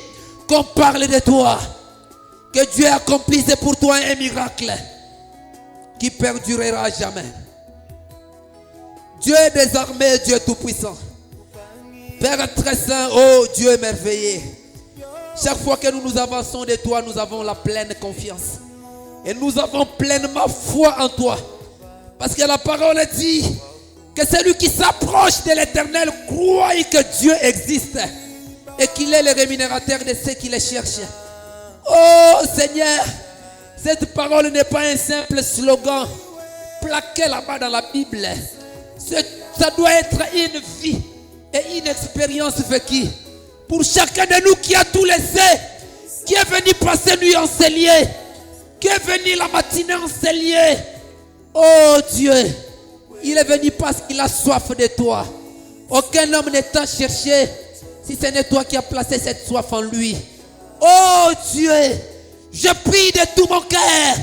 Qu'on parle de toi. Que Dieu accomplisse pour toi un miracle. Qui perdurera à jamais. Dieu des armées, Dieu tout-puissant. Père très saint, oh Dieu merveilleux. Chaque fois que nous nous avançons de toi, nous avons la pleine confiance. Et nous avons pleinement foi en toi. Parce que la parole dit que celui qui s'approche de l'Éternel croit que Dieu existe. Et qu'il est le rémunérateur de ceux qui le cherchent. Oh Seigneur, cette parole n'est pas un simple slogan plaqué là-bas dans la Bible. Ça doit être une vie et une expérience vécue. Pour chacun de nous qui a tout laissé, qui est venu passer nuit encellier, qui est venu la matinée encellier. Oh Dieu, il est venu parce qu'il a soif de toi. Aucun homme ne t'a cherché si ce n'est toi qui as placé cette soif en lui. Oh Dieu, je prie de tout mon cœur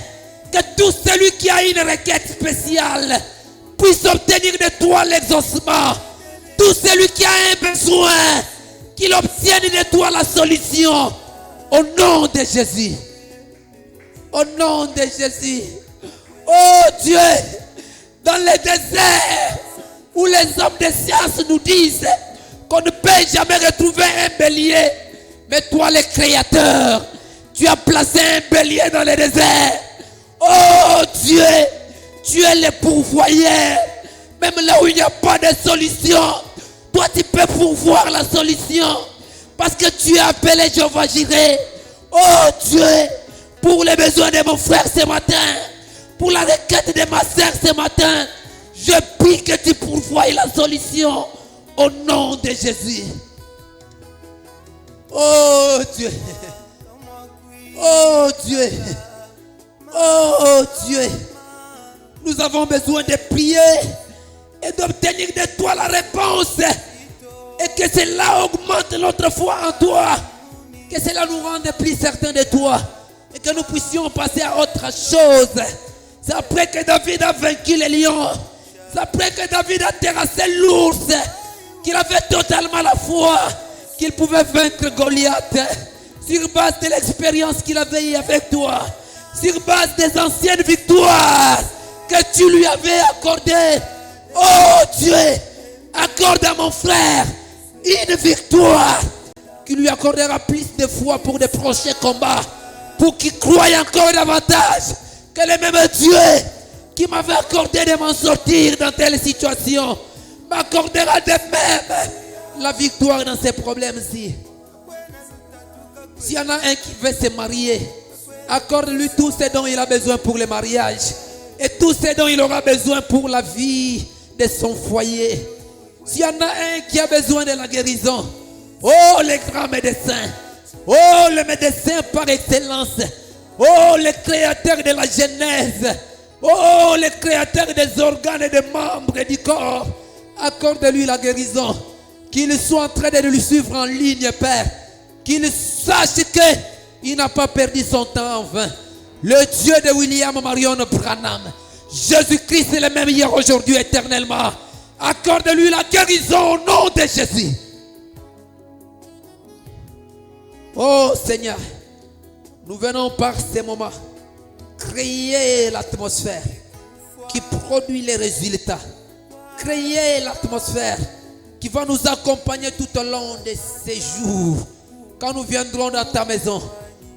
que tout celui qui a une requête spéciale puisse obtenir de toi l'exaucement. Tout celui qui a un besoin, qu'il obtienne de toi la solution. Au nom de Jésus. Au nom de Jésus. Oh Dieu, dans le désert où les hommes de science nous disent qu'on ne peut jamais retrouver un bélier, mais toi le Créateur, tu as placé un bélier dans le désert. Oh Dieu, tu es le pourvoyeur. Même là où il n'y a pas de solution, toi tu peux pourvoir la solution. Parce que tu es appelé Jéhovah Jireh. Oh Dieu, pour les besoins de mon frère ce matin, pour la requête de ma soeur ce matin, je prie que tu pourvoies la solution au nom de Jésus. Oh Dieu. Oh Dieu. Oh Dieu. Nous avons besoin de prier et d'obtenir de toi la réponse. Et que cela augmente notre foi en toi. Que cela nous rende plus certains de toi. Et que nous puissions passer à autre chose. C'est après que David a vaincu les lions. C'est après que David a terrassé l'ours. Qu'il avait totalement la foi qu'il pouvait vaincre Goliath. Sur base de l'expérience qu'il avait eue avec toi. Sur base des anciennes victoires que tu lui avais accordées. Oh Dieu, accorde à mon frère une victoire qui lui accordera plus de foi pour des prochains combats. Pour qu'il croie encore davantage que le même Dieu qui m'avait accordé de m'en sortir dans telle situation, m'accordera de même la victoire dans ces problèmes-ci. S'il y en a un qui veut se marier, accorde-lui tout ce dont il a besoin pour le mariage et tout ce dont il aura besoin pour la vie de son foyer. S'il y en a un qui a besoin de la guérison, oh les grands médecins, oh le médecin par excellence, oh le créateur de la genèse, oh le créateur des organes et des membres et du corps, accorde-lui la guérison. Qu'il soit en train de lui suivre en ligne, Père. Qu'il sache qu'il n'a pas perdu son temps en vain. Le Dieu de William Marion Branham, Jésus-Christ est le même hier, aujourd'hui, éternellement. Accorde-lui la guérison au nom de Jésus. Oh Seigneur, nous venons par ces moments créer l'atmosphère qui produit les résultats. Créer l'atmosphère qui va nous accompagner tout au long de ces jours. Quand nous viendrons dans ta maison,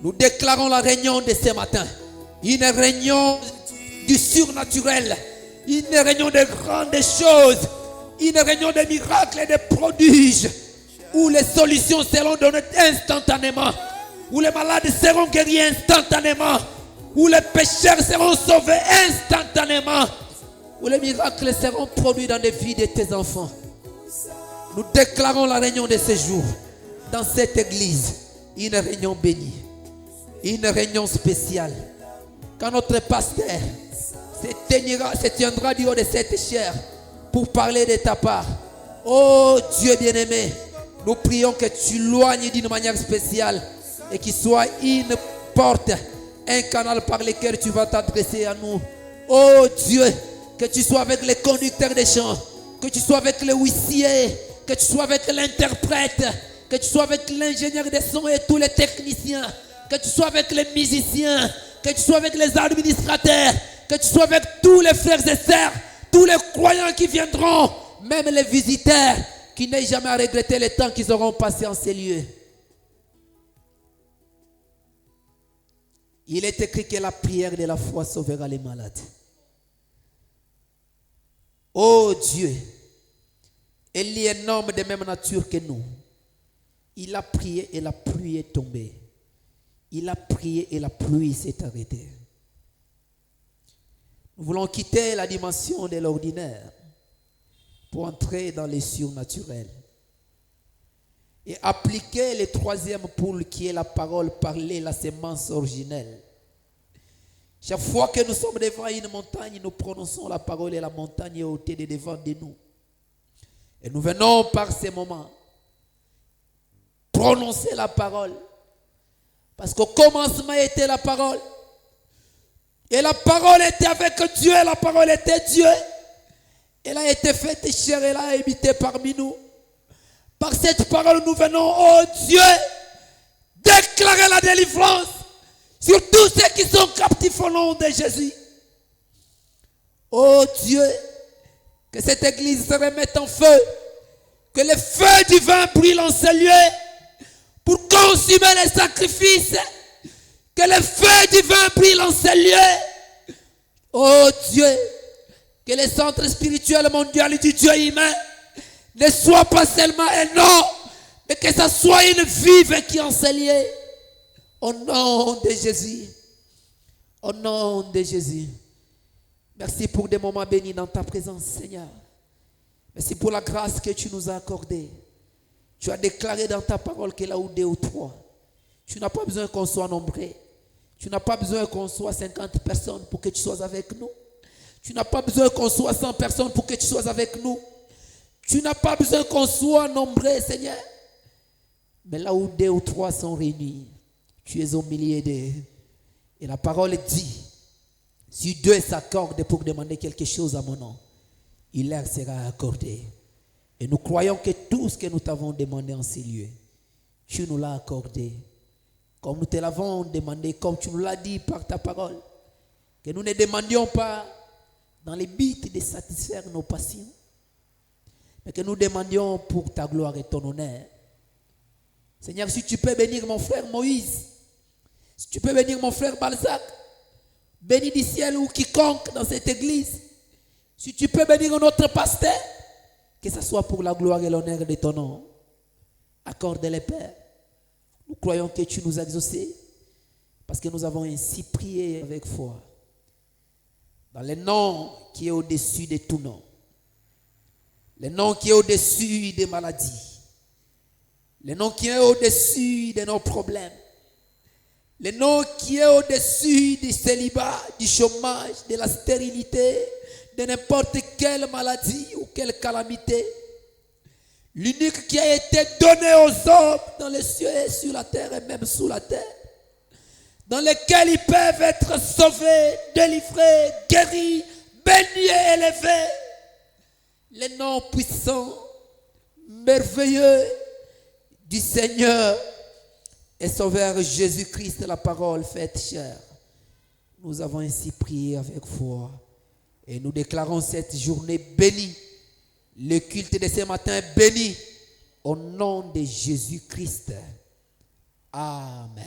nous déclarons la réunion de ce matin. Une réunion du surnaturel. Une réunion de grandes choses. Une réunion de miracles et de prodiges. Où les solutions seront données instantanément. Où les malades seront guéris instantanément. Où les pécheurs seront sauvés instantanément. Où les miracles seront produits dans les vies de tes enfants. Nous déclarons la réunion de ce jour dans cette église. Une réunion bénie. Une réunion spéciale. Quand notre pasteur se tiendra du haut de cette chair pour parler de ta part. Oh Dieu bien-aimé, nous prions que tu loignes d'une manière spéciale et qu'il soit une porte, un canal par lequel tu vas t'adresser à nous. Oh Dieu, que tu sois avec les conducteurs des chants, que tu sois avec les huissiers, que tu sois avec l'interprète, que tu sois avec l'ingénieur des sons et tous les techniciens, que tu sois avec les musiciens, que tu sois avec les administrateurs, que tu sois avec tous les frères et sœurs, tous les croyants qui viendront, même les visiteurs qui n'aient jamais à regretter le temps qu'ils auront passé en ces lieux. Il est écrit que la prière de la foi sauvera les malades. Oh Dieu, Élie est un homme de même nature que nous. Il a prié et la pluie est tombée. Il a prié et la pluie s'est arrêtée. Nous voulons quitter la dimension de l'ordinaire pour entrer dans les surnaturels et appliquer le troisième pôle qui est la parole parlée, la sémence originelle. Chaque fois que nous sommes devant une montagne, nous prononçons la parole et la montagne est ôtée de devant de nous. Et nous venons par ces moments prononcer la parole. Parce qu'au commencement était la parole. Et la parole était avec Dieu, et la parole était Dieu. Elle a été faite chair, elle a habité parmi nous. Par cette parole, nous venons, oh Dieu, déclarer la délivrance sur tous ceux qui sont captifs au nom de Jésus. Oh Dieu, que cette église se remette en feu, que le feu divin brûle en ce lieu pour consumer les sacrifices, que le feu divin brûle en ce lieu. Oh Dieu, que le centre spirituel mondial du Dieu humain ne soit pas seulement un nom, mais que ça soit une vive qui en ce lieu. Au nom de Jésus. Au nom de Jésus. Merci pour des moments bénis dans ta présence, Seigneur. Merci pour la grâce que tu nous as accordée. Tu as déclaré dans ta parole que là où 2 ou 3, tu n'as pas besoin qu'on soit nombreux. Tu n'as pas besoin qu'on soit 50 personnes pour que tu sois avec nous. Tu n'as pas besoin qu'on soit 100 personnes pour que tu sois avec nous. Tu n'as pas besoin qu'on soit nombreux, Seigneur. Mais là où 2 ou 3 sont réunis, tu es au milieu d'eux. Et la parole dit, si 2 s'accordent pour demander quelque chose à mon nom, il leur sera accordé. Et nous croyons que tout ce que nous t'avons demandé en ces lieux, tu nous l'as accordé. Comme nous te l'avons demandé, comme tu nous l'as dit par ta parole. Que nous ne demandions pas dans les buts de satisfaire nos passions, mais que nous demandions pour ta gloire et ton honneur. Seigneur, si tu peux bénir mon frère Moïse, si tu peux bénir mon frère Balzac, bénis du ciel ou quiconque dans cette église, si tu peux bénir notre pasteur, que ce soit pour la gloire et l'honneur de ton nom, accorde-les, Père. Nous croyons que tu nous as exaucés, parce que nous avons ainsi prié avec foi, dans le nom qui est au-dessus de tout nom, le nom qui est au-dessus des maladies, le nom qui est au-dessus de nos problèmes, le nom qui est au-dessus du célibat, du chômage, de la stérilité, de n'importe quelle maladie ou quelle calamité. L'unique qui a été donné aux hommes dans les cieux et sur la terre et même sous la terre, dans lesquels ils peuvent être sauvés, délivrés, guéris, bénis et élevés. Le nom puissant, merveilleux du Seigneur et Sauveur Jésus-Christ, la parole faite chair. Nous avons ainsi prié avec foi et nous déclarons cette journée bénie. Le culte de ce matin est béni au nom de Jésus-Christ. Amen.